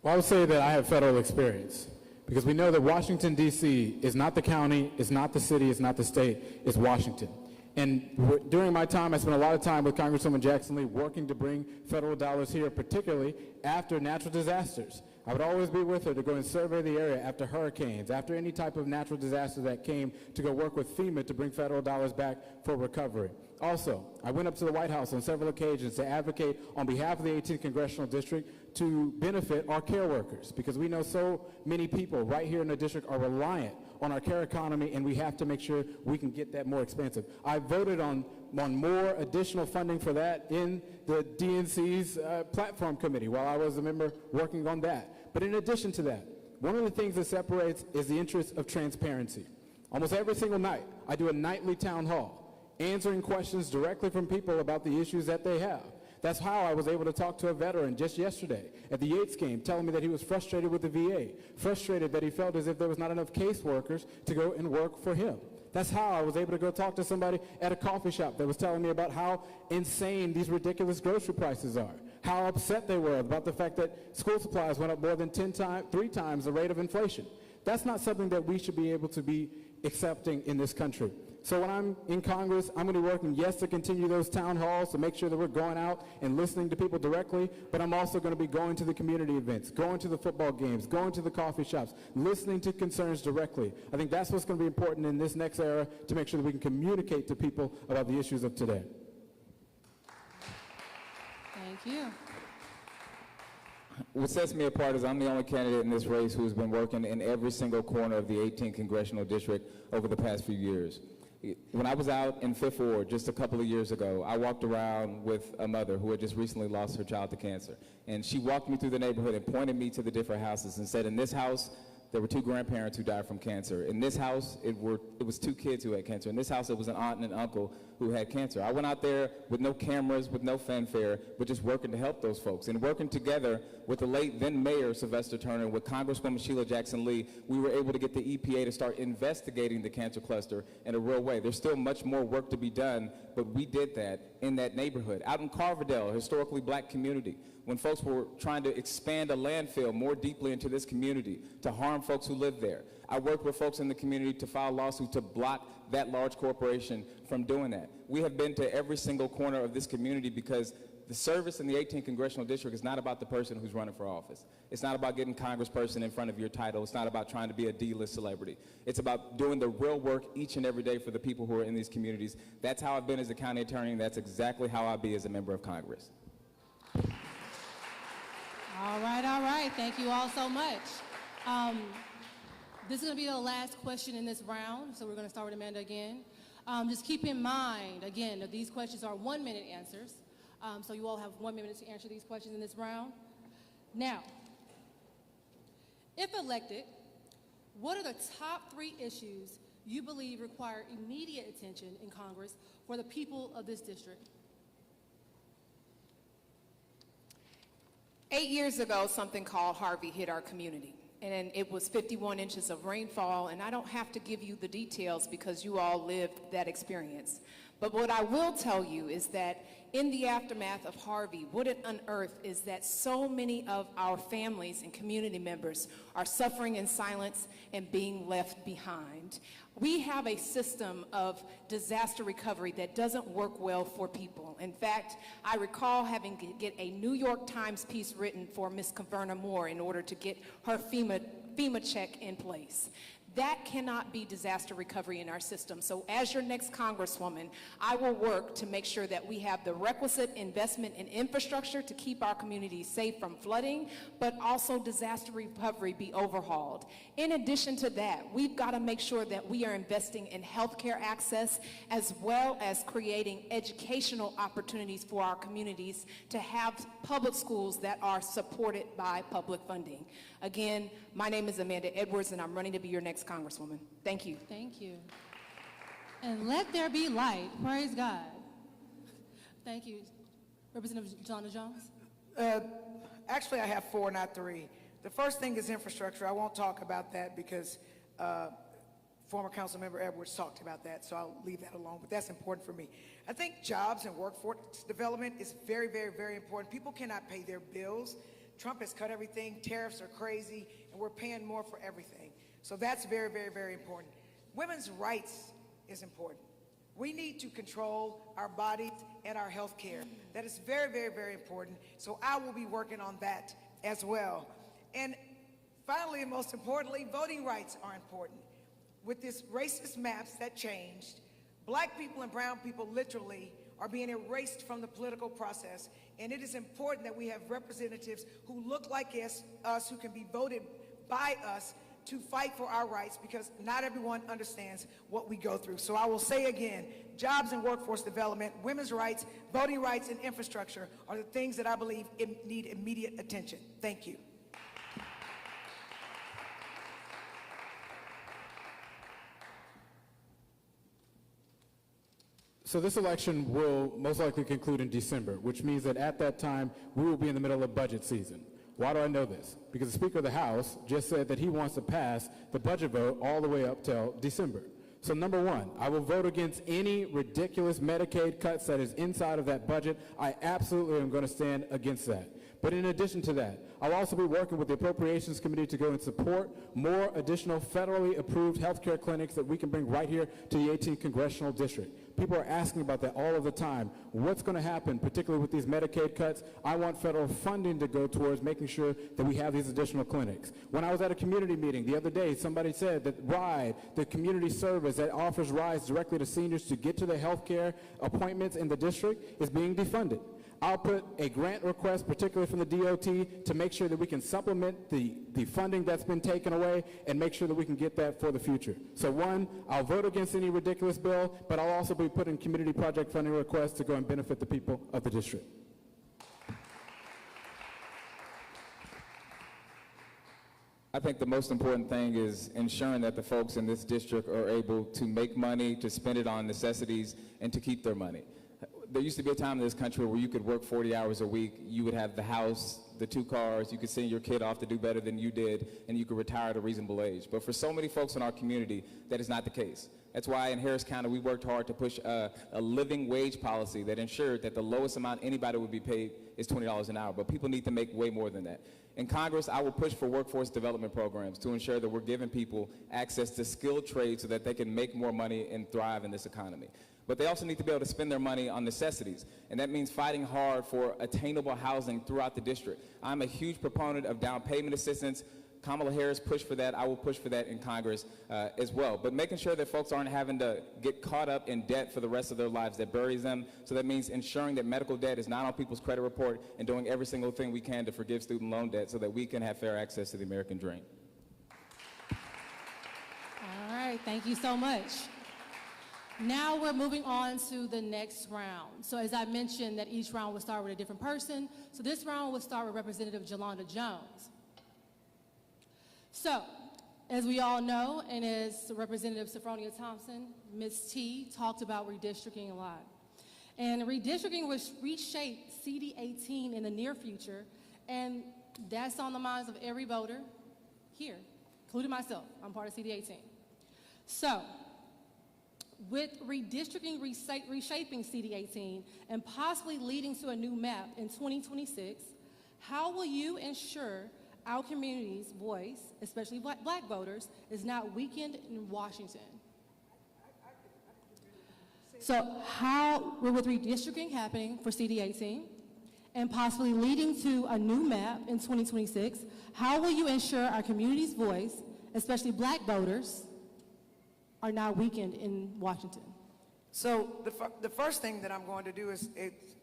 [SPEAKER 14] Well, I would say that I have federal experience because we know that Washington, D.C. is not the county, it's not the city, it's not the state, it's Washington. And during my time, I spent a lot of time with Congresswoman Jackson Lee working to bring federal dollars here, particularly after natural disasters. I would always be with her to go and survey the area after hurricanes, after any type of natural disaster that came, to go work with FEMA to bring federal dollars back for recovery. Also, I went up to the White House on several occasions to advocate on behalf of the 18th Congressional District to benefit our care workers, because we know so many people right here in the district are reliant on our care economy, and we have to make sure we can get that more expensive. I voted on more additional funding for that in the DNC's platform committee while I was a member working on that. But in addition to that, one of the things that separates is the interest of transparency. Almost every single night, I do a nightly town hall, answering questions directly from people about the issues that they have. That's how I was able to talk to a veteran just yesterday at the Yates game, telling me that he was frustrated with the VA, frustrated that he felt as if there was not enough caseworkers to go and work for him. That's how I was able to go talk to somebody at a coffee shop that was telling me about how insane these ridiculous grocery prices are, how upset they were about the fact that school supplies went up more than 3 times the rate of inflation. That's not something that we should be able to be accepting in this country. So when I'm in Congress, I'm going to be working, yes, to continue those town halls to make sure that we're going out and listening to people directly, but I'm also going to be going to the community events, going to the football games, going to the coffee shops, listening to concerns directly. I think that's what's going to be important in this next era to make sure that we can communicate to people about the issues of today.
[SPEAKER 5] Thank you.
[SPEAKER 15] What sets me apart is I'm the only candidate in this race who's been working in every single corner of the 18th Congressional District over the past few years. When I was out in Fifth Ward just a couple of years ago, I walked around with a mother who had just recently lost her child to cancer. And she walked me through the neighborhood and pointed me to the different houses and said, in this house, there were 2 grandparents who died from cancer. In this house, it was 2 kids who had cancer. In this house, it was an aunt and an uncle who had cancer. I went out there with no cameras, with no fanfare, but just working to help those folks. And working together with the late then Mayor Sylvester Turner, with Congresswoman Sheila Jackson Lee, we were able to get the EPA to start investigating the cancer cluster in a real way. There's still much more work to be done, but we did that in that neighborhood. Out in Carverdale, a historically black community, when folks were trying to expand a landfill more deeply into this community to harm folks who live there, I worked with folks in the community to file lawsuits to block that large corporation from doing that. We have been to every single corner of this community because the service in the 18th Congressional District is not about the person who's running for office. It's not about getting congressperson in front of your title. It's not about trying to be a D-list celebrity. It's about doing the real work each and every day for the people who are in these communities. That's how I've been as a county attorney, and that's exactly how I'll be as a member of Congress.
[SPEAKER 5] All right. Thank you all so much. This is going to be the last question in this round, so we're going to start with Amanda again. Just keep in mind, again, that these questions are 1-minute answers, so you all have 1 minute to answer these questions in this round. Now, if elected, what are the top 3 issues you believe require immediate attention in Congress for the people of this district?
[SPEAKER 13] 8 years ago, something called Harvey hit our community, and it was 51 inches of rainfall, and I don't have to give you the details because you all lived that experience. But what I will tell you is that in the aftermath of Harvey, what it unearthed is that so many of our families and community members are suffering in silence and being left behind. We have a system of disaster recovery that doesn't work well for people. In fact, I recall having to get a New York Times piece written for Ms. Caverna Moore in order to get her FEMA check in place. That cannot be disaster recovery in our system. So as your next Congresswoman, I will work to make sure that we have the requisite investment in infrastructure to keep our communities safe from flooding, but also disaster recovery be overhauled. In addition to that, we've got to make sure that we are investing in healthcare access as well as creating educational opportunities for our communities to have public schools that are supported by public funding. Again, my name is Amanda Edwards, and I'm running to be your next Congresswoman. Thank you.
[SPEAKER 5] Thank you. And let there be light. Praise God. Thank you. Representative Jolanda Jones?
[SPEAKER 12] Actually, I have 4, not 3. The first thing is infrastructure. I won't talk about that because former Councilmember Edwards talked about that, so I'll leave that alone, but that's important for me. I think jobs and workforce development is very, very, very important. People cannot pay their bills. Trump has cut everything, tariffs are crazy, and we're paying more for everything. So that's very, very, very important. Women's rights is important. We need to control our bodies and our health care. That is very, very, very important. So I will be working on that as well. And finally, and most importantly, voting rights are important. With this racist maps that changed, black people and brown people literally are being erased from the political process. And it is important that we have representatives who look like us, who can be voted by us to fight for our rights, because not everyone understands what we go through. So I will say again, jobs and workforce development, women's rights, voting rights, and infrastructure are the things that I believe need immediate attention. Thank you.
[SPEAKER 14] So this election will most likely conclude in December, which means that at that time, we will be in the middle of budget season. Why do I know this? Because the Speaker of the House just said that he wants to pass the budget vote all the way up till December. So number one, I will vote against any ridiculous Medicaid cuts that is inside of that budget. I absolutely am going to stand against that. But in addition to that, I'll also be working with the Appropriations Committee to go and support more additional federally approved healthcare clinics that we can bring right here to the 18th Congressional District. People are asking about that all of the time. What's going to happen, particularly with these Medicaid cuts? I want federal funding to go towards making sure that we have these additional clinics. When I was at a community meeting the other day, somebody said that RIDE, the community service that offers rides directly to seniors to get to their health care appointments in the district, is being defunded. I'll put a grant request, particularly from the DOT, to make sure that we can supplement the funding that's been taken away and make sure that we can get that for the future. So one, I'll vote against any ridiculous bill, but I'll also be putting community project funding requests to go and benefit the people of the district.
[SPEAKER 15] I think the most important thing is ensuring that the folks in this district are able to make money, to spend it on necessities, and to keep their money. There used to be a time in this country where you could work 40 hours a week, you would have the house, the 2 cars, you could send your kid off to do better than you did, and you could retire at a reasonable age. But for so many folks in our community, that is not the case. That's why in Harris County we worked hard to push a living wage policy that ensured that the lowest amount anybody would be paid is $20 an hour, but people need to make way more than that. In Congress, I will push for workforce development programs to ensure that we're giving people access to skilled trades so that they can make more money and thrive in this economy. But they also need to be able to spend their money on necessities, and that means fighting hard for attainable housing throughout the district. I'm a huge proponent of down payment assistance. Kamala Harris pushed for that. I will push for that in Congress as well. But making sure that folks aren't having to get caught up in debt for the rest of their lives that buries them. So that means ensuring that medical debt is not on people's credit report, and doing every single thing we can to forgive student loan debt so that we can have fair access to the American dream.
[SPEAKER 5] All right, thank you so much. Now we're moving on to the next round. So as I mentioned that each round will start with a different person. So this round will start with Representative Jolanda Jones. So, as we all know, and as Representative Sonia Thompson, Ms. T, talked about redistricting a lot. And redistricting will reshape CD18 in the near future, and that's on the minds of every voter here, including myself. I'm part of CD18. So, with redistricting reshaping CD18 and possibly leading to a new map in 2026, how will you ensure our community's voice, especially black voters, is not weakened in Washington? So how, with redistricting happening for CD18 and possibly leading to a new map in 2026, how will you ensure our community's voice especially black voters, are now weakened in Washington?
[SPEAKER 12] So the first thing that I'm going to do is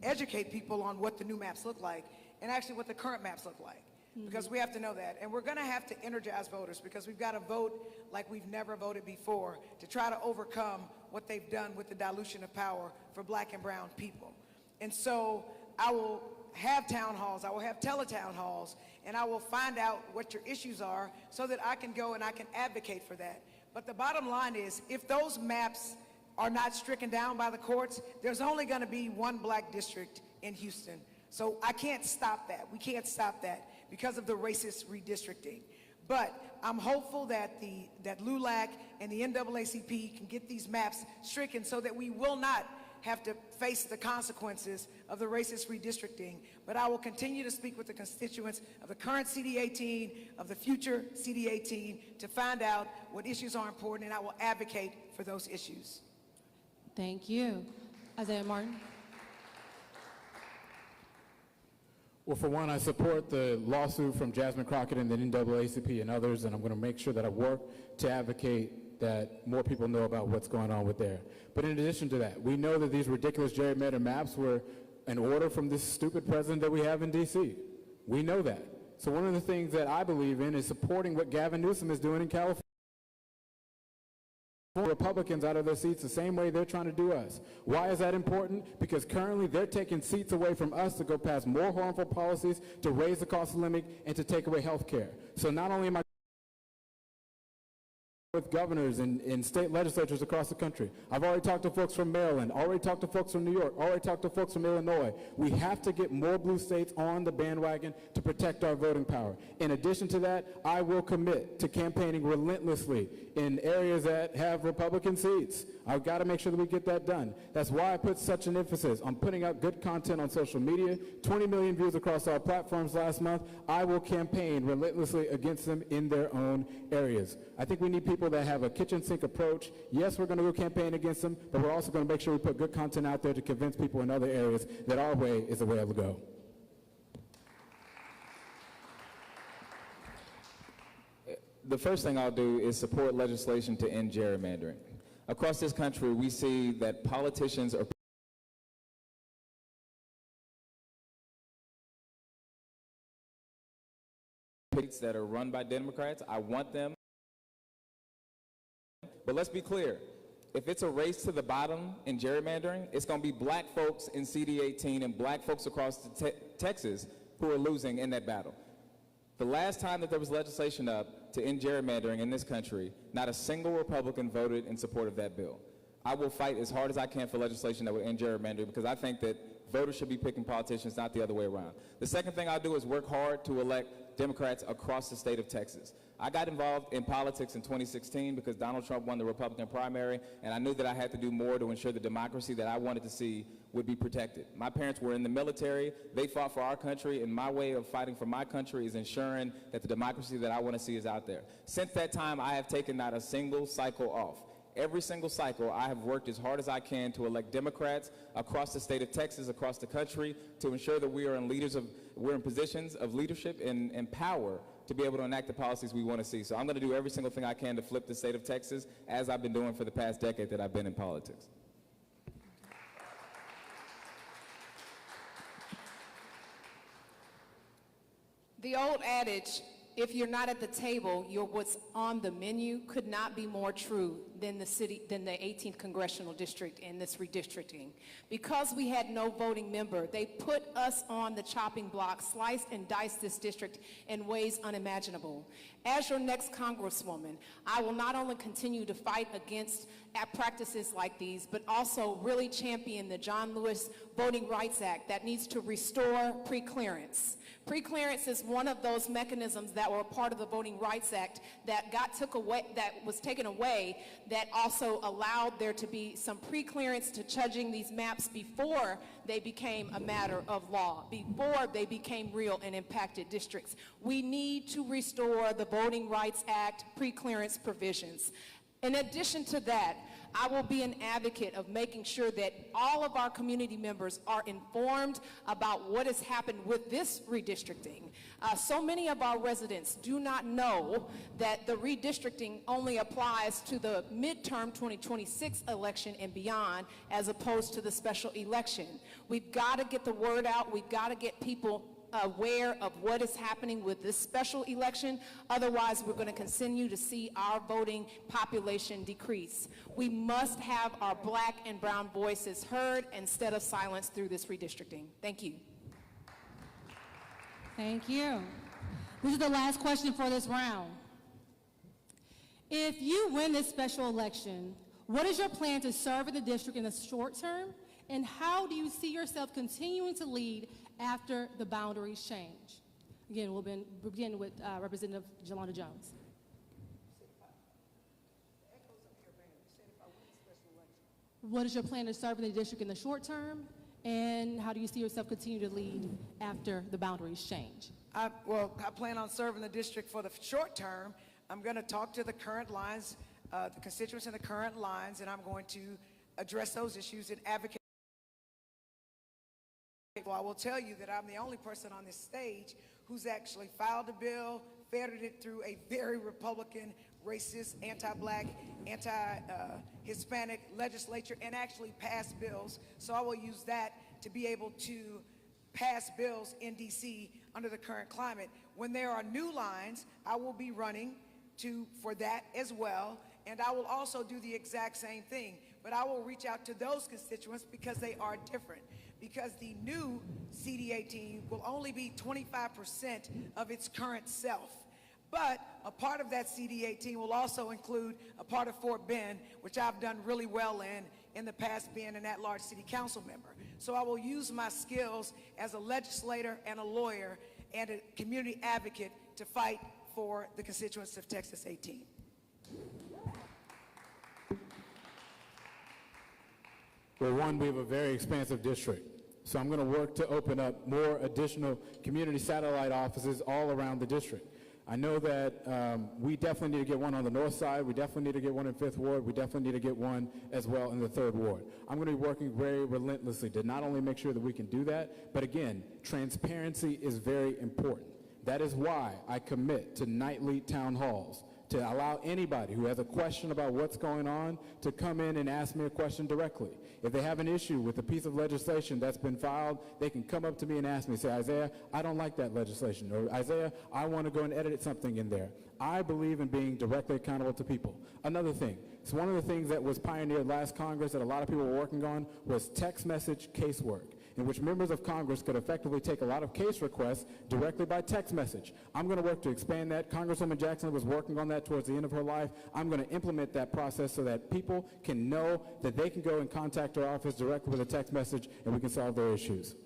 [SPEAKER 12] educate people on what the new maps look like and actually what the current maps look like. Because we have to know that. And we're going to have to energize voters because we've got to vote like we've never voted before to try to overcome what they've done with the dilution of power for black and brown people. And so I will have town halls, I will have teletown halls, and I will find out what your issues are so that I can go and I can advocate for that. But the bottom line is, if those maps are not stricken down by the courts, there's only going to be one black district in Houston. So I can't stop that. We can't stop that because of the racist redistricting. But I'm hopeful that that LULAC and the NAACP can get these maps stricken so that we will not have to face the consequences of the racist redistricting. But I will continue to speak with the constituents of the current CD18, of the future CD18, to find out what issues are important, and I will advocate for those issues.
[SPEAKER 5] Thank you. Isaiah Martin.
[SPEAKER 14] Well, for one, I support the lawsuit from Jasmine Crockett and the NAACP and others, and I'm going to make sure that I work to advocate that more people know about what's going on with there. But in addition to that, we know that these ridiculous gerrymander maps were an order from this stupid president that we have in D.C. We know that. So one of the things that I believe in is supporting what Gavin Newsom is doing in California. Republicans out of their seats the same way they're trying to do us. Why is that important? Because currently they're taking seats away from us to go pass more harmful policies, to raise the cost of living, and to take away health care. So not only am I with governors and state legislatures across the country. I've already talked to folks from Maryland, already talked to folks from New York, already talked to folks from Illinois. We have to get more blue states on the bandwagon to protect our voting power. In addition to that, I will commit to campaigning relentlessly in areas that have Republican seats. I've got to make sure that we get that done. That's why I put such an emphasis on putting out good content on social media. 20 million views across our platforms last month. I will campaign relentlessly against them in their own areas. I think we need people that have a kitchen sink approach. Yes, we're going to go campaign against them, but we're also going to make sure we put good content out there to convince people in other areas that our way is the way to go.
[SPEAKER 15] The first thing I'll do is support legislation to end gerrymandering. Across this country, we see that politicians are that are run by Democrats. I want them. But let's be clear. If it's a race to the bottom in gerrymandering, it's going to be black folks in CD18 and black folks across Texas who are losing in that battle. The last time that there was legislation up to end gerrymandering in this country, not a single Republican voted in support of that bill. I will fight as hard as I can for legislation that would end gerrymandering because I think that voters should be picking politicians, not the other way around. The second thing I'll do is work hard to elect Democrats across the state of Texas. I got involved in politics in 2016 because Donald Trump won the Republican primary, and I knew that I had to do more to ensure the democracy that I wanted to see would be protected. My parents were in the military. They fought for our country, and my way of fighting for my country is ensuring that the democracy that I want to see is out there. Since that time, I have taken not a single cycle off. Every single cycle, I have worked as hard as I can to elect Democrats across the state of Texas, across the country, to ensure that we are we're in positions of leadership and power to be able to enact the policies we want to see. So I'm going to do every single thing I can to flip the state of Texas, as I've been doing for the past decade that I've been in politics.
[SPEAKER 13] The old adage, if you're not at the table, you're what's on the menu, could not be more true than the 18th Congressional District in this redistricting. Because we had no voting member, they put us on the chopping block, sliced and diced this district in ways unimaginable. As your next Congresswoman, I will not only continue to fight against practices like these, but also really champion the John Lewis Voting Rights Act that needs to restore preclearance. Preclearance is one of those mechanisms that were part of the Voting Rights Act that was taken away, that also allowed there to be some preclearance to judging these maps before they became a matter of law, before they became real and impacted districts. We need to restore the Voting Rights Act preclearance provisions. In addition to that, I will be an advocate of making sure that all of our community members are informed about what has happened with this redistricting. So many of our residents do not know that the redistricting only applies to the midterm 2026 election and beyond, as opposed to the special election. We've got to get the word out. We've got to get people aware of what is happening with this special election. Otherwise, we're going to continue to see our voting population decrease. We must have our black and brown voices heard instead of silenced through this redistricting. Thank you.
[SPEAKER 5] Thank you. This is the last question for this round. If you win this special election, what is your plan to serve in the district in the short term? And how do you see yourself continuing to lead after the boundaries change? Again, we'll begin with Representative Jolanda Jones. What is your plan to serve in the district in the short term? And how do you see yourself continue to lead after the boundaries change?
[SPEAKER 12] Well, I plan on serving the district for the short term. I'm going to talk to the current lines, the constituents in the current lines, and I'm going to address those issues and advocate. Well, I will tell you that I'm the only person on this stage who's actually filed a bill, fettered it through a very Republican, racist, anti-black, anti-Hispanic legislature, and actually passed bills. So I will use that to be able to pass bills in D.C. under the current climate. When there are new lines, I will be running for that as well, and I will also do the exact same thing. But I will reach out to those constituents because they are different. Because the new CD18 will only be 25% of its current self. But a part of that CD18 will also include a part of Fort Bend, which I've done really well in the past, being an at-large city council member. So I will use my skills as a legislator and a lawyer and a community advocate to fight for the constituents of Texas 18.
[SPEAKER 14] Well, one, we have a very expansive district. So I'm going to work to open up more additional community satellite offices all around the district. I know that we definitely need to get one on the north side. We definitely need to get one in 5th Ward. We definitely need to get one as well in the 3rd Ward. I'm going to be working very relentlessly to not only make sure that we can do that, but again, transparency is very important. That is why I commit to nightly town halls, to allow anybody who has a question about what's going on to come in and ask me a question directly. If they have an issue with a piece of legislation that's been filed, they can come up to me and ask me, say, Isaiah, I don't like that legislation, or Isaiah, I want to go and edit something in there. I believe in being directly accountable to people. Another thing, so one of the things that was pioneered last Congress that a lot of people were working on was text message casework, in which members of Congress could effectively take a lot of case requests directly by text message. I'm going to work to expand that. Congresswoman Jackson was working on that towards the end of her life. I'm going to implement that process so that people can know that they can go and contact our office directly with a text message and we can solve their issues.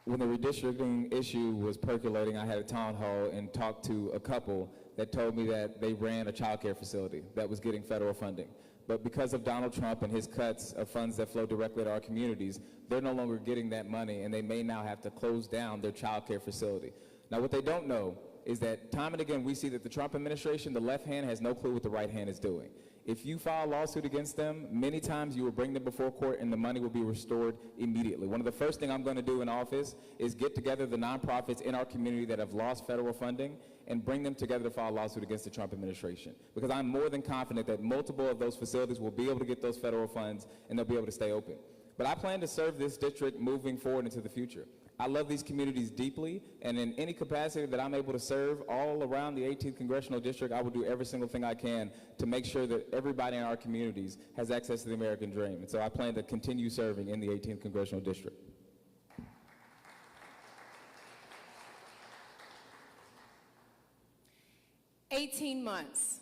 [SPEAKER 15] When the redistricting issue was percolating, I had a town hall and talked to a couple that told me that they ran a child care facility that was getting federal funding. But because of Donald Trump and his cuts of funds that flow directly to our communities, they're no longer getting that money, and they may now have to close down their child care facility. Now, what they don't know is that time and again we see that the Trump administration, the left hand has no clue what the right hand is doing. If you file a lawsuit against them, many times you will bring them before court and the money will be restored immediately. One of the first things I'm going to do in office is get together the nonprofits in our community that have lost federal funding and bring them together to file a lawsuit against the Trump administration. Because I'm more than confident that multiple of those facilities will be able to get those federal funds and they'll be able to stay open. But I plan to serve this district moving forward into the future. I love these communities deeply, and in any capacity that I'm able to serve all around the 18th Congressional District, I will do every single thing I can to make sure that everybody in our communities has access to the American dream. And so I plan to continue serving in the 18th Congressional District.
[SPEAKER 13] "18 months.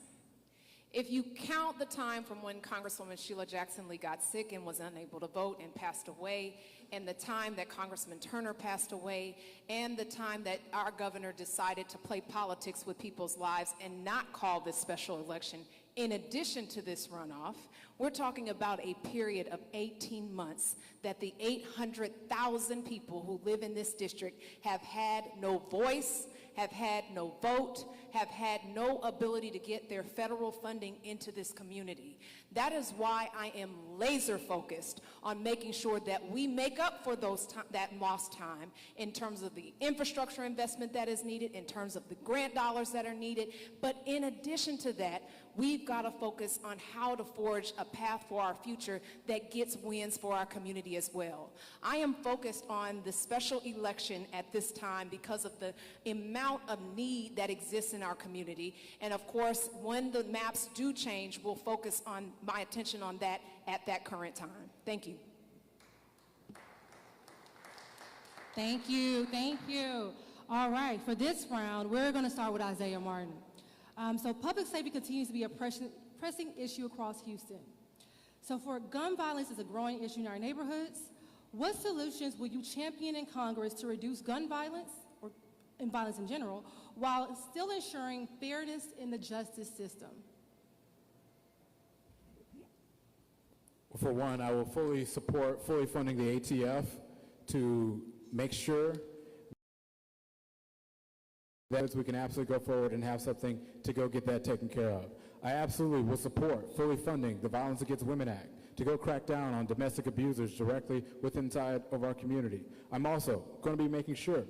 [SPEAKER 13] If you count the time from when Congresswoman Sheila Jackson Lee got sick and was unable to vote and passed away, and the time that Congressman Turner passed away, and the time that our governor decided to play politics with people's lives and not call this special election, in addition to this runoff, we're talking about a period of 18 months that the 800,000 people who live in this district have had no voice, have had no vote, have had no ability to get their federal funding into this community. That is why I am laser focused on making sure that we make up for that lost time in terms of the infrastructure investment that is needed, in terms of the grant dollars that are needed. But in addition to that, we've got to focus on how to forge a path for our future that gets wins for our community as well. I am focused on the special election at this time because of the amount of need that exists in our community. And of course, when the maps do change, we'll focus on my attention on that at that current time. Thank you.
[SPEAKER 5] Thank you, thank you. All right, for this round, we're going to start with Isaiah Martin. So public safety continues to be a pressing issue across Houston. So for gun violence is a growing issue in our neighborhoods, what solutions will you champion in Congress to reduce gun violence, or in violence in general, while still ensuring fairness in the justice system?
[SPEAKER 14] Well, for one, I will fully support fully funding the ATF to make sure that we can absolutely go forward and have something to go get that taken care of. I absolutely will support fully funding the Violence Against Women Act to go crack down on domestic abusers directly within inside of our community. I'm also going to be making sure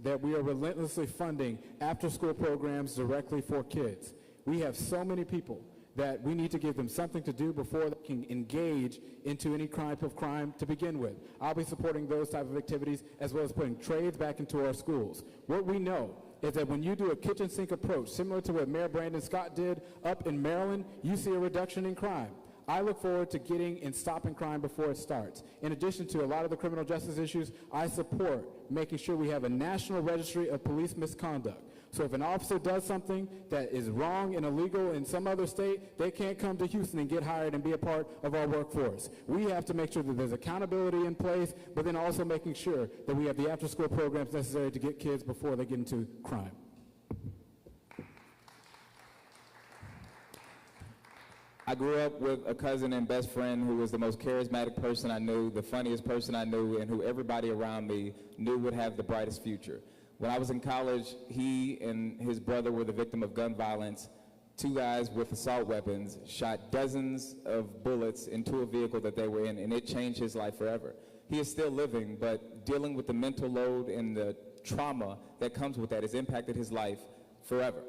[SPEAKER 14] that we are relentlessly funding after-school programs directly for kids. We have so many people that we need to give them something to do before they can engage into any type of crime to begin with. I'll be supporting those type of activities as well as putting trades back into our schools. What we know is that when you do a kitchen sink approach, similar to what Mayor Brandon Scott did up in Maryland, you see a reduction in crime. I look forward to getting and stopping crime before it starts. In addition to a lot of the criminal justice issues, I support making sure we have a national registry of police misconduct. So if an officer does something that is wrong and illegal in some other state, they can't come to Houston and get hired and be a part of our workforce. We have to make sure that there's accountability in place, but then also making sure that we have the after-school programs necessary to get kids before they get into crime.
[SPEAKER 15] I grew up with a cousin and best friend who was the most charismatic person I knew, the funniest person I knew, and who everybody around me knew would have the brightest future. When I was in college, he and his brother were the victim of gun violence. Two guys with assault weapons shot dozens of bullets into a vehicle that they were in, and it changed his life forever. He is still living, but dealing with the mental load and the trauma that comes with that has impacted his life forever.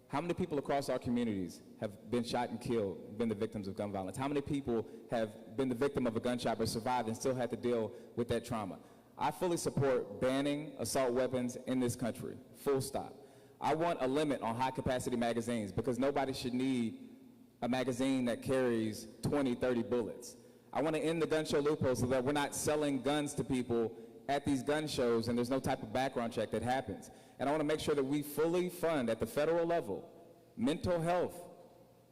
[SPEAKER 15] How many people across our communities have been shot and killed, been the victims of gun violence? How many people have been the victim of a gunshot but survived and still had to deal with that trauma? I fully support banning assault weapons in this country, full stop. I want a limit on high-capacity magazines because nobody should need a magazine that carries 20, 30 bullets. I want to end the gun show loophole so that we're not selling guns to people at these gun shows and there's no type of background check that happens. And I want to make sure that we fully fund at the federal level mental health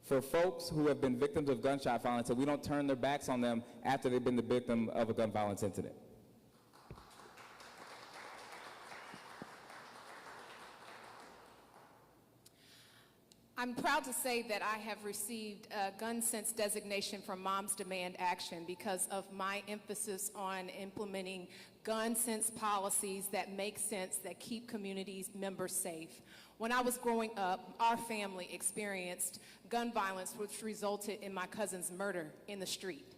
[SPEAKER 15] for folks who have been victims of gunshot violence, so we don't turn their backs on them after they've been the victim of a gun violence incident.
[SPEAKER 13] I'm proud to say that I have received a Gun Sense designation from Moms Demand Action because of my emphasis on implementing gun sense policies that make sense, that keep communities members safe. When I was growing up, our family experienced gun violence, which resulted in my cousin's murder in the street.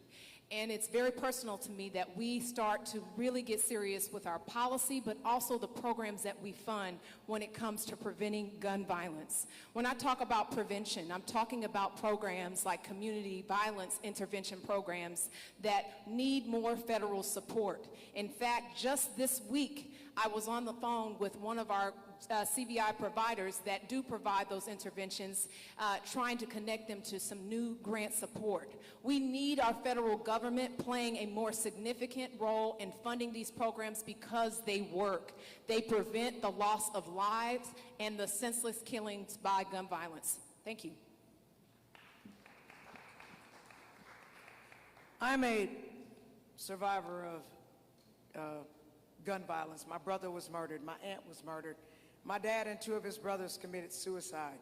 [SPEAKER 13] And it's very personal to me that we start to really get serious with our policy, but also the programs that we fund when it comes to preventing gun violence. When I talk about prevention, I'm talking about programs like community violence intervention programs that need more federal support. In fact, just this week, I was on the phone with one of our CVI providers that do provide those interventions, trying to connect them to some new grant support. We need our federal government playing a more significant role in funding these programs because they work. They prevent the loss of lives and the senseless killings by gun violence. Thank you.
[SPEAKER 12] I'm a survivor of gun violence. My brother was murdered. My aunt was murdered. My dad and two of his brothers committed suicide.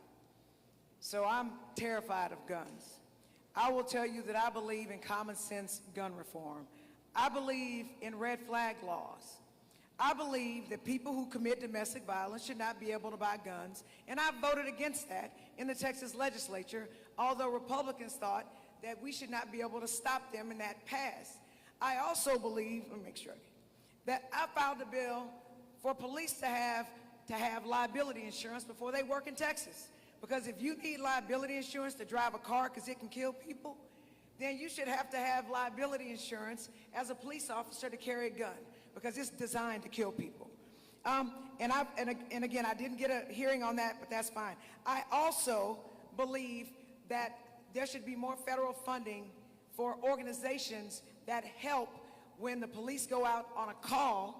[SPEAKER 12] So I'm terrified of guns. I will tell you that I believe in common sense gun reform. I believe in red flag laws. I believe that people who commit domestic violence should not be able to buy guns, and I voted against that in the Texas legislature, although Republicans thought that we should not be able to stop them, and that passed. I also believe, let me make sure, that I filed a bill for police to have liability insurance before they work in Texas. Because if you need liability insurance to drive a car because it can kill people, then you should have to have liability insurance as a police officer to carry a gun, because it's designed to kill people. And again, I didn't get a hearing on that, but that's fine. I also believe that there should be more federal funding for organizations that help when the police go out on a call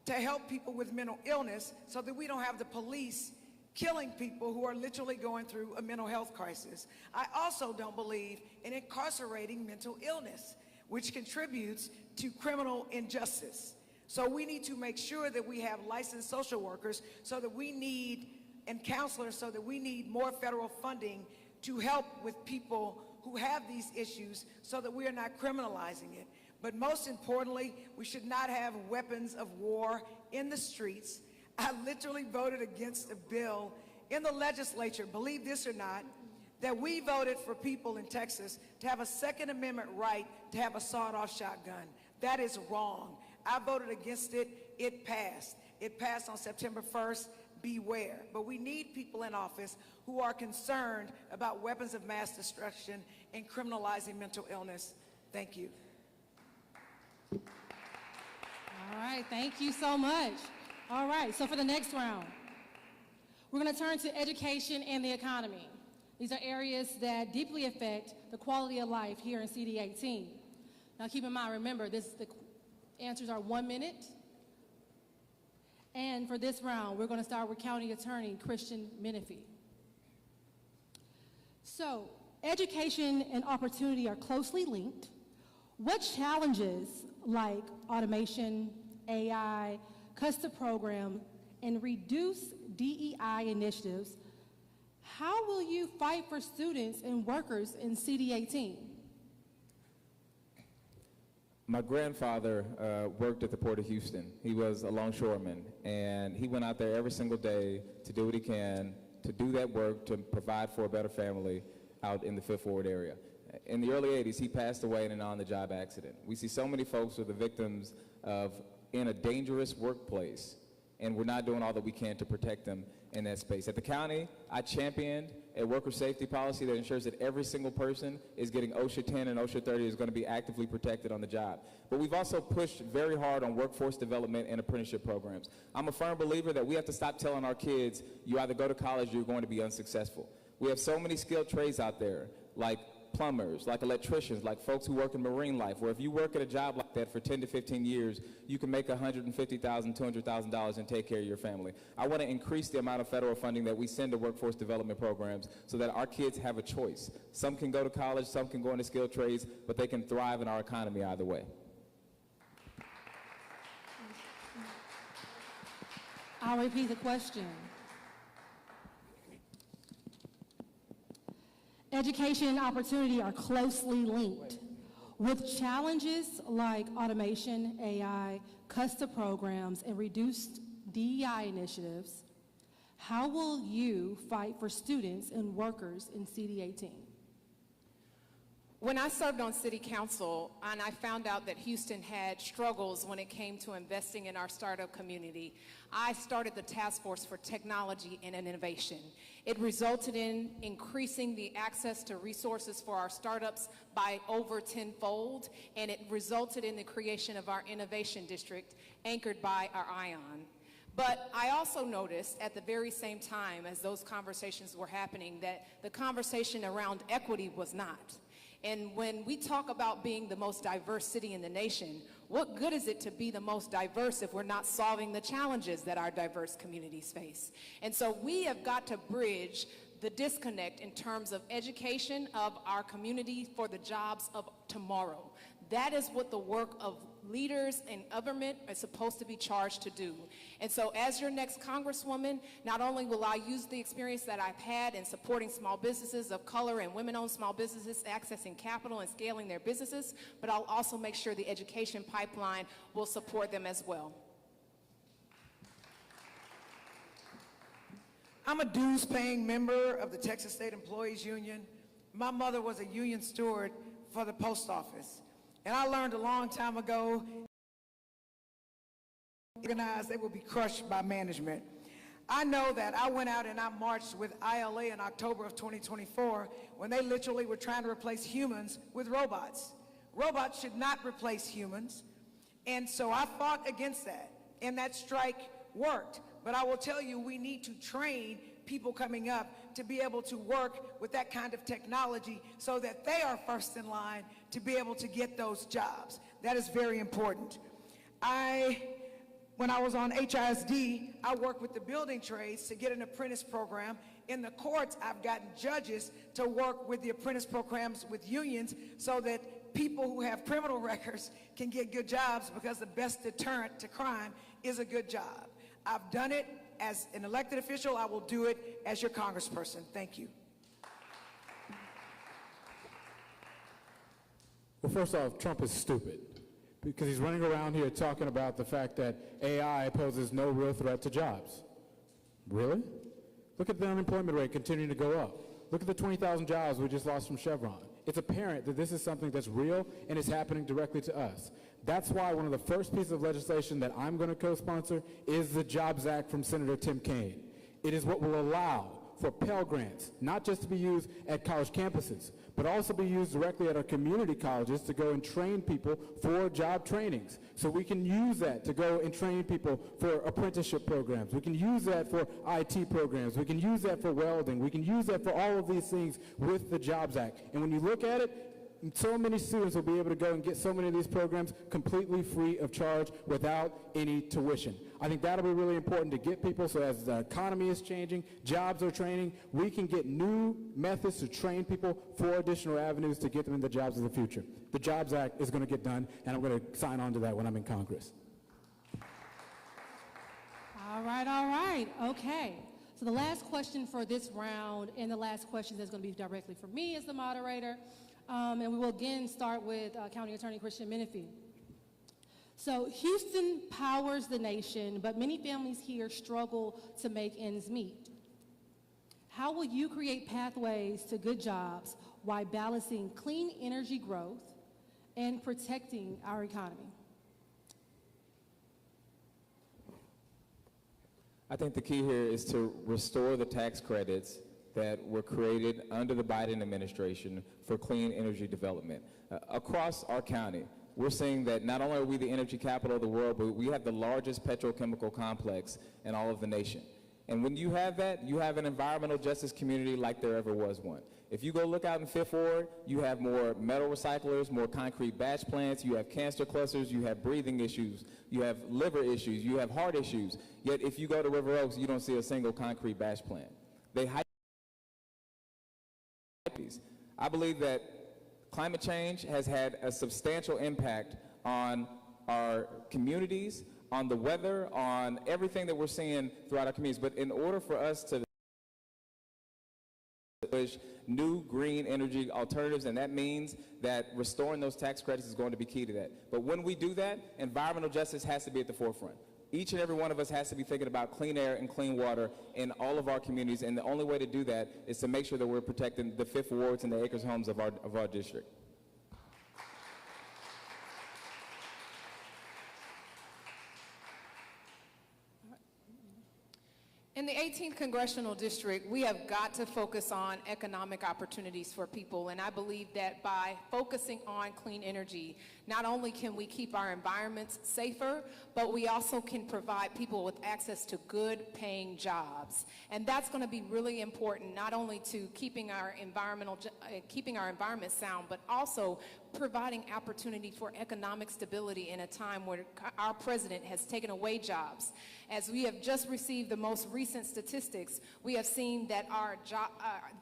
[SPEAKER 12] to help people with mental illness, so that we don't have the police killing people who are literally going through a mental health crisis. I also don't believe in incarcerating mental illness, which contributes to criminal injustice. So we need to make sure that we have licensed social workers, and counselors, so that we need more federal funding to help with people who have these issues, so that we are not criminalizing it. But most importantly, we should not have weapons of war in the streets. I literally voted against a bill in the legislature, believe this or not, that we voted for people in Texas to have a Second Amendment right to have a sawed-off shotgun. That is wrong. I voted against it. It passed. It passed on September 1st. Beware. But we need people in office who are concerned about weapons of mass destruction and criminalizing mental illness. Thank you.
[SPEAKER 5] All right, thank you so much. All right, so for the next round, we're going to turn to education and the economy. These are areas that deeply affect the quality of life here in CD 18. Now keep in mind, remember, the answers are 1 minute. And for this round, we're going to start with County Attorney Christian Menifee. So, education and opportunity are closely linked. What challenges like automation, AI, custom program, and reduce DEI initiatives, how will you fight for students and workers in CD 18?
[SPEAKER 15] My grandfather worked at the Port of Houston. He was a longshoreman, and he went out there every single day to do what he can, to do that work, to provide for a better family out in the Fifth Ward area. In the early 80s, he passed away in an on-the-job accident. We see so many folks who are the victims of in a dangerous workplace, and we're not doing all that we can to protect them in that space. At the county, I championed a worker safety policy that ensures that every single person is getting OSHA 10 and OSHA 30 is going to be actively protected on the job. But we've also pushed very hard on workforce development and apprenticeship programs. I'm a firm believer that we have to stop telling our kids, you either go to college or you're going to be unsuccessful. We have so many skilled trades out there, like plumbers, like electricians, like folks who work in marine life, where if you work at a job like that for 10 to 15 years, you can make $150,000, $200,000 and take care of your family. I want to increase the amount of federal funding that we send to workforce development programs so that our kids have a choice. Some can go to college, some can go into skilled trades, but they can thrive in our economy either way.
[SPEAKER 5] I'll repeat the question. Education and opportunity are closely linked. With challenges like automation, AI, custom programs, and reduced DEI initiatives, how will you fight for students and workers in CD 18?
[SPEAKER 13] When I served on city council and I found out that Houston had struggles when it came to investing in our startup community, I started the Task Force for Technology and Innovation. It resulted in increasing the access to resources for our startups by over 10-fold, and it resulted in the creation of our Innovation District anchored by our ION. But I also noticed at the very same time as those conversations were happening that the conversation around equity was not. And when we talk about being the most diverse city in the nation, what good is it to be the most diverse if we're not solving the challenges that our diverse communities face? And so we have got to bridge the disconnect in terms of education of our community for the jobs of tomorrow. That is what the work of leaders in government are supposed to be charged to do. And so as your next Congresswoman, not only will I use the experience that I've had in supporting small businesses of color and women-owned small businesses, accessing capital and scaling their businesses, but I'll also make sure the education pipeline will support them as well.
[SPEAKER 12] I'm a dues-paying member of the Texas State Employees Union. My mother was a union steward for the post office. And I learned a long time ago, organized, they will be crushed by management. I know that I went out and I marched with ILA in October of 2024 when they literally were trying to replace humans with robots. Robots should not replace humans. And so I fought against that. And that strike worked. But I will tell you, we need to train people coming up to be able to work with that kind of technology so that they are first in line to be able to get those jobs. That is very important. When I was on HISD, I worked with the building trades to get an apprentice program. In the courts, I've gotten judges to work with the apprentice programs with unions so that people who have criminal records can get good jobs, because the best deterrent to crime is a good job. I've done it as an elected official. I will do it as your congressperson. Thank you.
[SPEAKER 14] Well, first off, Trump is stupid, because he's running around here talking about the fact that AI poses no real threat to jobs. Really? Look at the unemployment rate continuing to go up. Look at the 20,000 jobs we just lost from Chevron. It's apparent that this is something that's real and is happening directly to us. That's why one of the first pieces of legislation that I'm going to co-sponsor is the Jobs Act from Senator Tim Kaine. It is what will allow for Pell Grants, not just to be used at college campuses, but also be used directly at our community colleges to go and train people for job trainings. So we can use that to go and train people for apprenticeship programs. We can use that for IT programs. We can use that for welding. We can use that for all of these things with the Jobs Act. And when you look at it, so many students will be able to go and get so many of these programs completely free of charge without any tuition. I think that'll be really important to get people, so as the economy is changing, jobs are training, we can get new methods to train people for additional avenues to get them in the jobs of the future. The Jobs Act is going to get done, and I'm going to sign on to that when I'm in Congress.
[SPEAKER 5] All right, okay. So the last question for this round, and the last question that's going to be directly for me as the moderator, and we will again start with County Attorney Christian Menifee. So Houston powers the nation, but many families here struggle to make ends meet. How will you create pathways to good jobs while balancing clean energy growth and protecting our economy?
[SPEAKER 15] I think the key here is to restore the tax credits that were created under the Biden administration for clean energy development. Across our county, we're seeing that not only are we the energy capital of the world, but we have the largest petrochemical complex in all of the nation. And when you have that, you have an environmental justice community like there ever was one. If you go look out in Fifth Ward, you have more metal recyclers, more concrete batch plants, you have cancer clusters, you have breathing issues, you have liver issues, you have heart issues. Yet if you go to River Oaks, you don't see a single concrete batch plant. I believe that climate change has had a substantial impact on our communities, on the weather, on everything that we're seeing throughout our communities. But in order for us to push new green energy alternatives, and that means that restoring those tax credits is going to be key to that. But when we do that, environmental justice has to be at the forefront. Each and every one of us has to be thinking about clean air and clean water in all of our communities, and the only way to do that is to make sure that we're protecting the Fifth Wards and the acres homes of our district.
[SPEAKER 13] In the 18th Congressional District, we have got to focus on economic opportunities for people, and I believe that by focusing on clean energy, not only can we keep our environments safer, but we also can provide people with access to good paying jobs. And that's going to be really important, not only to keeping our environment sound, but also providing opportunity for economic stability in a time where our president has taken away jobs. As we have just received the most recent statistics, we have seen that our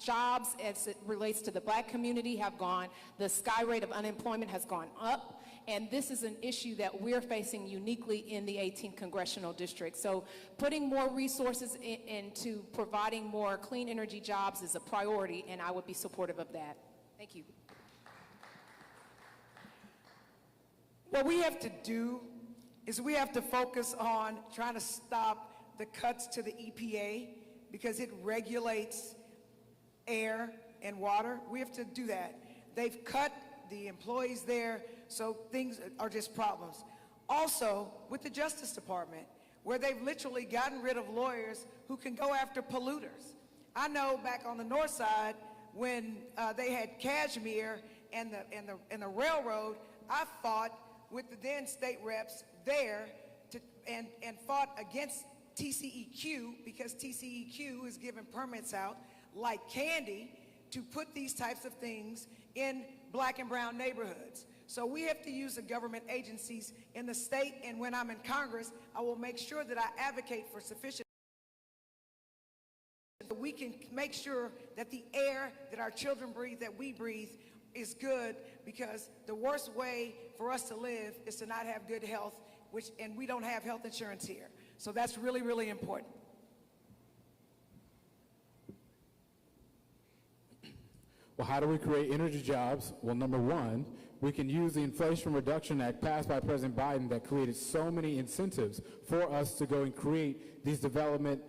[SPEAKER 13] jobs as it relates to the black community have gone, the sky rate of unemployment has gone up, and this is an issue that we're facing uniquely in the 18th Congressional District. So putting more resources into providing more clean energy jobs is a priority, and I would be supportive of that. Thank you.
[SPEAKER 12] What we have to do is we have to focus on trying to stop the cuts to the EPA, because it regulates air and water. We have to do that. They've cut the employees there, so things are just problems. Also, with the Justice Department, where they've literally gotten rid of lawyers who can go after polluters. I know back on the north side, when they had Kashmir and the railroad, I fought with the then state reps there and fought against TCEQ, because TCEQ is giving permits out like candy to put these types of things in black and brown neighborhoods. So we have to use the government agencies in the state, and when I'm in Congress, I will make sure that I advocate for sufficient so we can make sure that the air that our children breathe, that we breathe, is good, because the worst way for us to live is to not have good health, and we don't have health insurance here. So that's really, really important.
[SPEAKER 14] Well, how do we create energy jobs? Well, number one, we can use the Inflation Reduction Act passed by President Biden that created so many incentives for us to go and create these development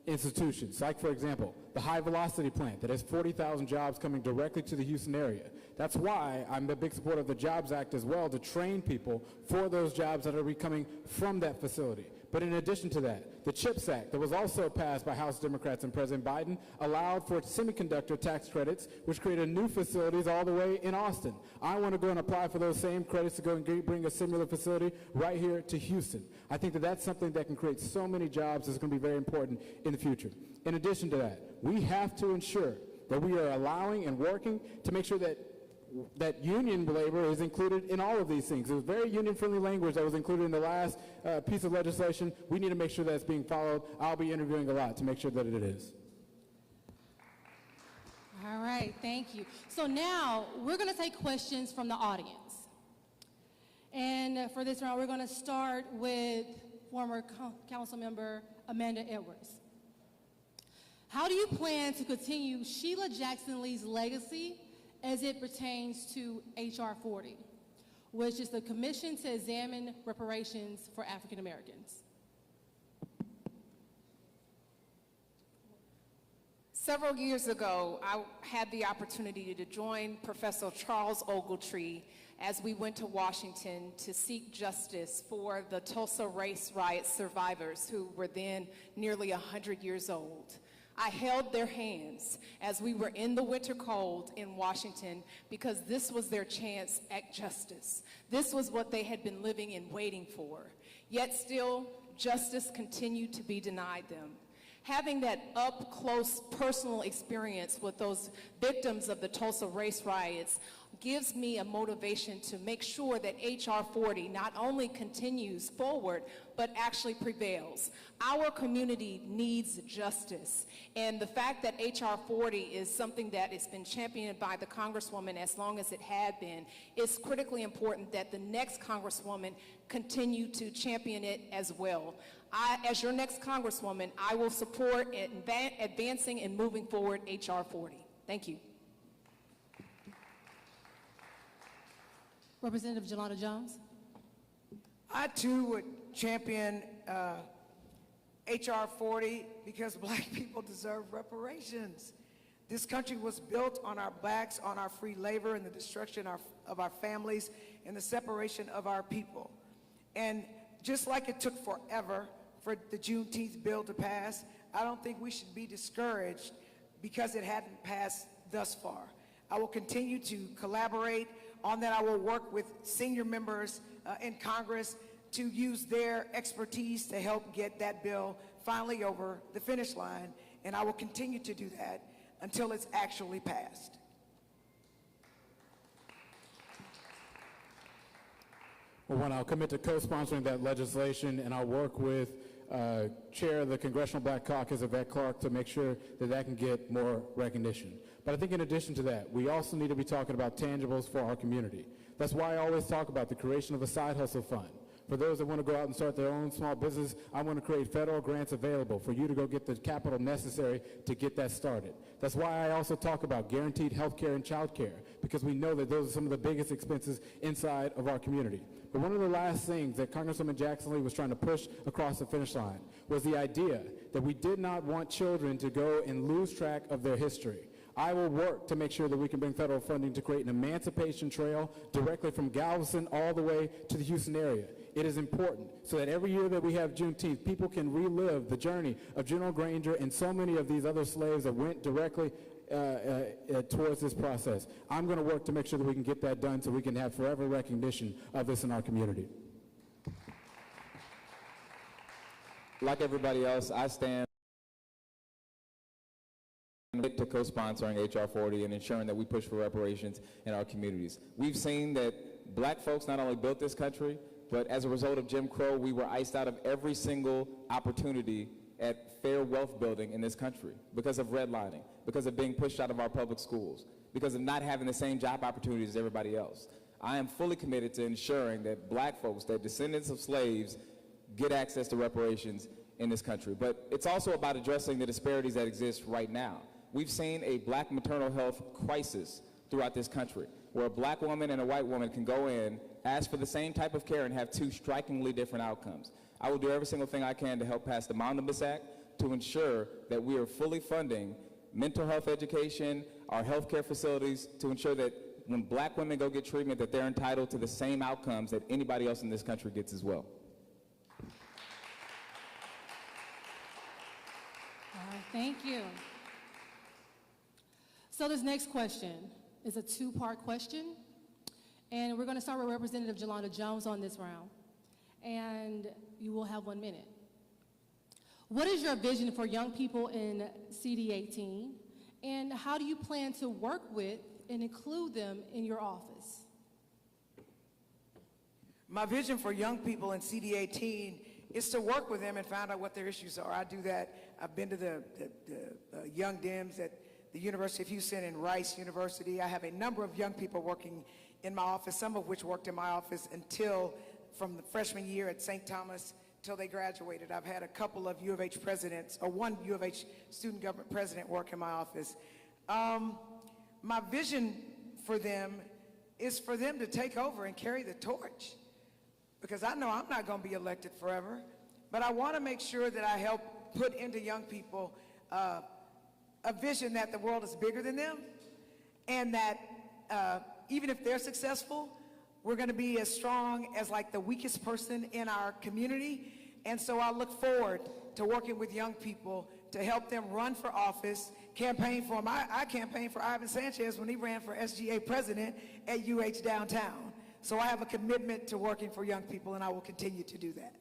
[SPEAKER 14] institutions. Like, for example, the High Velocity Plant that has 40,000 jobs coming directly to the Houston area. That's why I'm a big supporter of the Jobs Act as well, to train people for those jobs that are coming from that facility. But in addition to that, the CHIPS Act that was also passed by House Democrats and President Biden allowed for semiconductor tax credits, which created new facilities all the way in Austin. I want to go and apply for those same credits to go and bring a similar facility right here to Houston. I think that that's something that can create so many jobs that's going to be very important in the future. In addition to that, we have to ensure that we are allowing and working to make sure that union labor is included in all of these things. It was very union-friendly language that was included in the last piece of legislation. We need to make sure that it's being followed. I'll be interviewing a lot to make sure that it is.
[SPEAKER 5] All right, thank you. So now we're going to take questions from the audience. And for this round, we're going to start with former council member Amanda Edwards. How do you plan to continue Sheila Jackson Lee's legacy as it pertains to H.R. 40, which is the Commission to Examine Reparations for African Americans?
[SPEAKER 13] Several years ago, I had the opportunity to join Professor Charles Ogletree as we went to Washington to seek justice for the Tulsa race riot survivors who were then nearly 100 years old. I held their hands as we were in the winter cold in Washington, because this was their chance at justice. This was what they had been living and waiting for. Yet still, justice continued to be denied them. Having that up-close personal experience with those victims of the Tulsa race riots gives me a motivation to make sure that H.R. 40 not only continues forward, but actually prevails. Our community needs justice, and the fact that H.R. 40 is something that has been championed by the Congresswoman as long as it had been, is critically important that the next Congresswoman continue to champion it as well. As your next Congresswoman, I will support advancing and moving forward H.R. 40. Thank you.
[SPEAKER 5] Representative Jelanda Jones.
[SPEAKER 12] I too would champion H.R. 40 because black people deserve reparations. This country was built on our backs, on our free labor and the destruction of our families and the separation of our people. And just like it took forever for the Juneteenth bill to pass, I don't think we should be discouraged because it hadn't passed thus far. I will continue to collaborate on that. I will work with senior members in Congress to use their expertise to help get that bill finally over the finish line, and I will continue to do that until it's actually passed.
[SPEAKER 14] Well, one, I'll commit to co-sponsoring that legislation, and I'll work with Chair of the Congressional Black Caucus, Yvette Clarke, to make sure that that can get more recognition. But I think in addition to that, we also need to be talking about tangibles for our community. That's why I always talk about the creation of a side hustle fund. For those that want to go out and start their own small business, I want to create federal grants available for you to go get the capital necessary to get that started. That's why I also talk about guaranteed health care and child care, because we know that those are some of the biggest expenses inside of our community. But one of the last things that Congresswoman Jackson Lee was trying to push across the finish line was the idea that we did not want children to go and lose track of their history. I will work to make sure that we can bring federal funding to create an emancipation trail directly from Galveston all the way to the Houston area. It is important so that every year that we have Juneteenth, people can relive the journey of General Granger and so many of these other slaves that went directly towards this process. I'm going to work to make sure that we can get that done so we can have forever recognition of this in our community.
[SPEAKER 15] Like everybody else, I stand to co-sponsoring H.R. 40 and ensuring that we push for reparations in our communities. We've seen that black folks not only built this country, but as a result of Jim Crow, we were iced out of every single opportunity at fair wealth building in this country because of redlining, because of being pushed out of our public schools, because of not having the same job opportunities as everybody else. I am fully committed to ensuring that black folks, that descendants of slaves, get access to reparations in this country. But it's also about addressing the disparities that exist right now. We've seen a black maternal health crisis throughout this country, where a black woman and a white woman can go in, ask for the same type of care, and have two strikingly different outcomes. I will do every single thing I can to help pass the Omnibus Act to ensure that we are fully funding mental health education, our healthcare facilities, to ensure that when black women go get treatment, that they're entitled to the same outcomes that anybody else in this country gets as well.
[SPEAKER 5] All right, thank you. So this next question is a two-part question, and we're going to start with Representative Jolanda Jones on this round, and you will have 1 minute. What is your vision for young people in CD 18, and how do you plan to work with and include them in your office?
[SPEAKER 12] My vision for young people in CD 18 is to work with them and find out what their issues are. I do that. I've been to the Young Dems at the University of Houston and Rice University. I have a number of young people working in my office, some of which worked in my office until from the freshman year at St. Thomas till they graduated. I've had a couple of U of H presidents, or one U of H student government president work in my office. My vision for them is for them to take over and carry the torch, because I know I'm not going to be elected forever, but I want to make sure that I help put into young people a vision that the world is bigger than them, and that even if they're successful, we're going to be as strong as like the weakest person in our community. And so I look forward to working with young people to help them run for office, campaign for them. I campaigned for Ivan Sanchez when he ran for SGA president at UH downtown. So I have a commitment to working for young people, and I will continue to do that.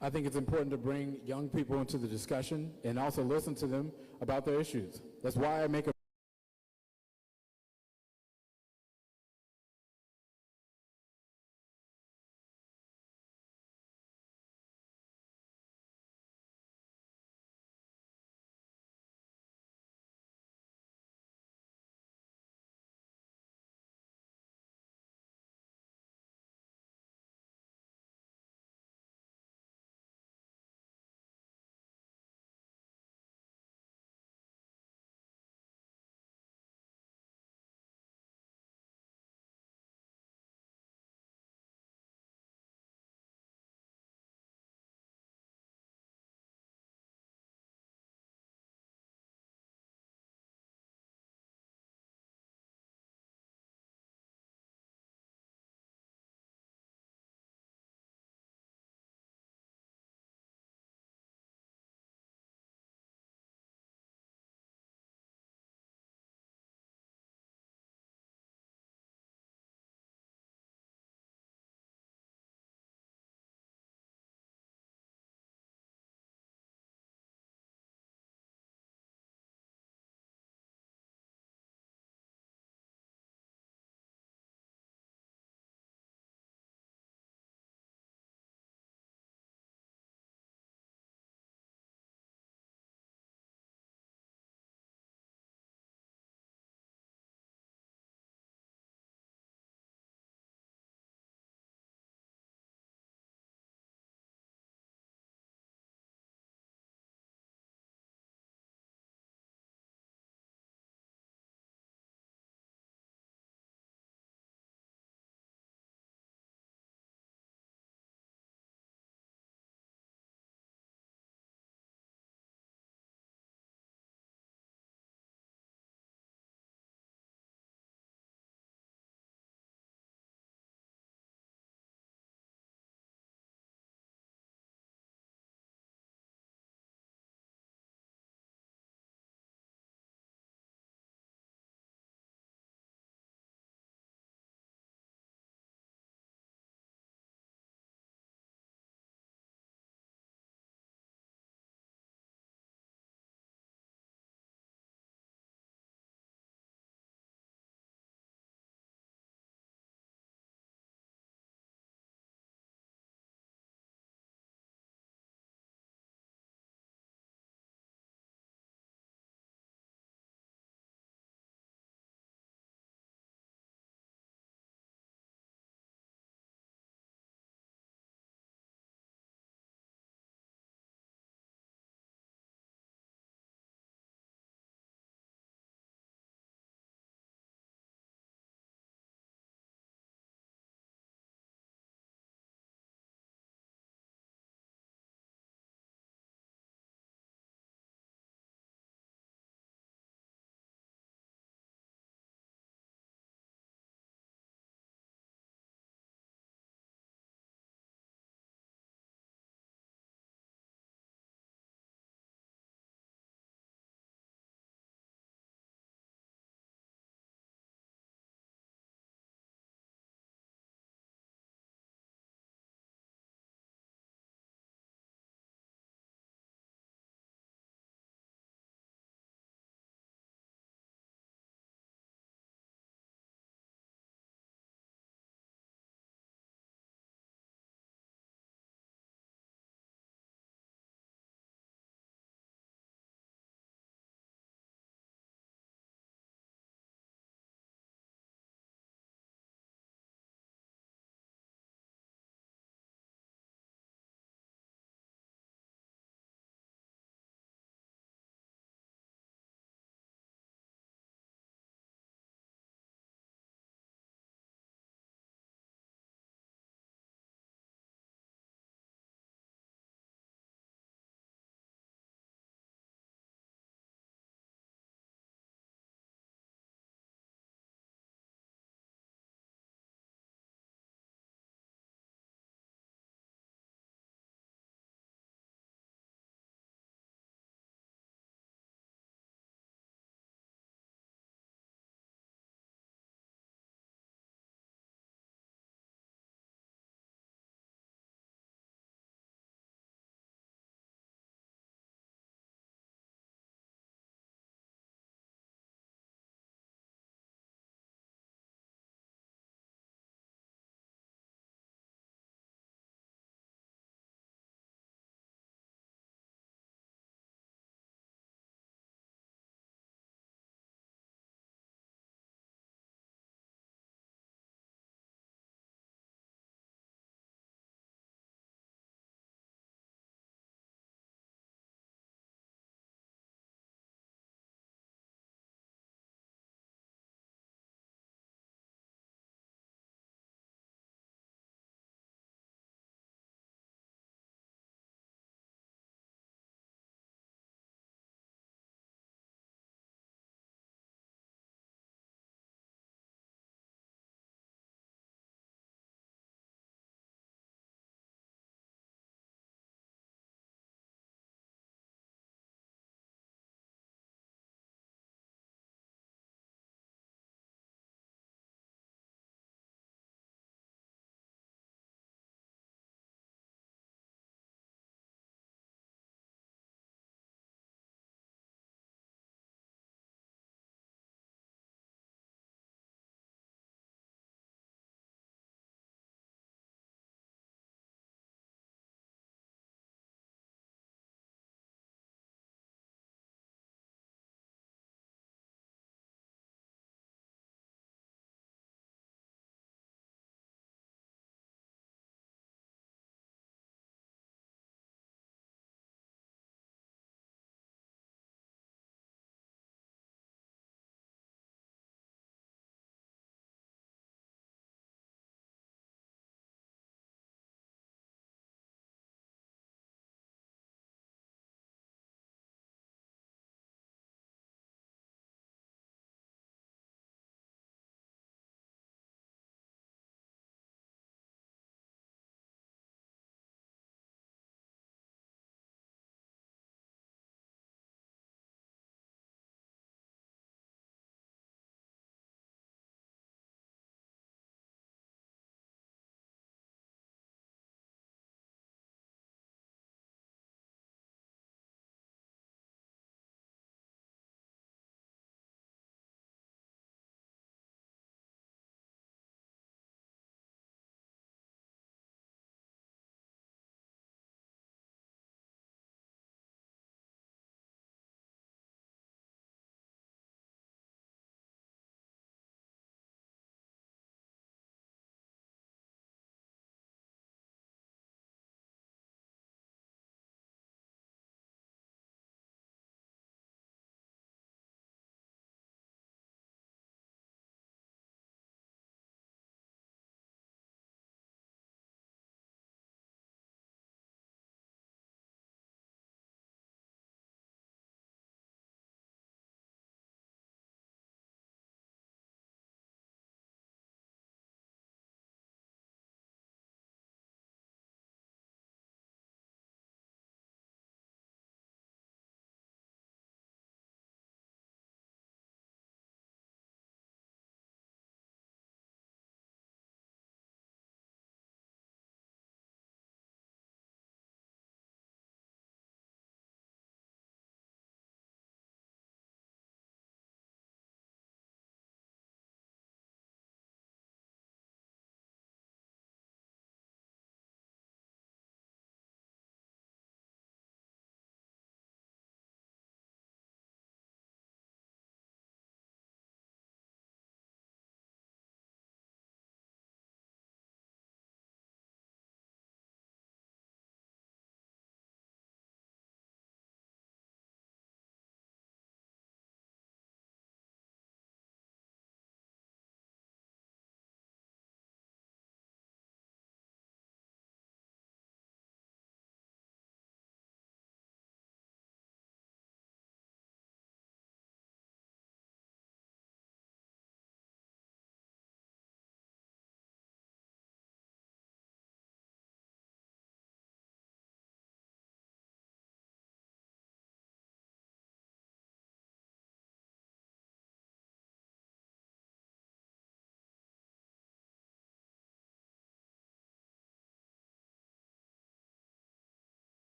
[SPEAKER 14] I think it's important to bring young people into the discussion and also listen to them about their issues. That's why I make a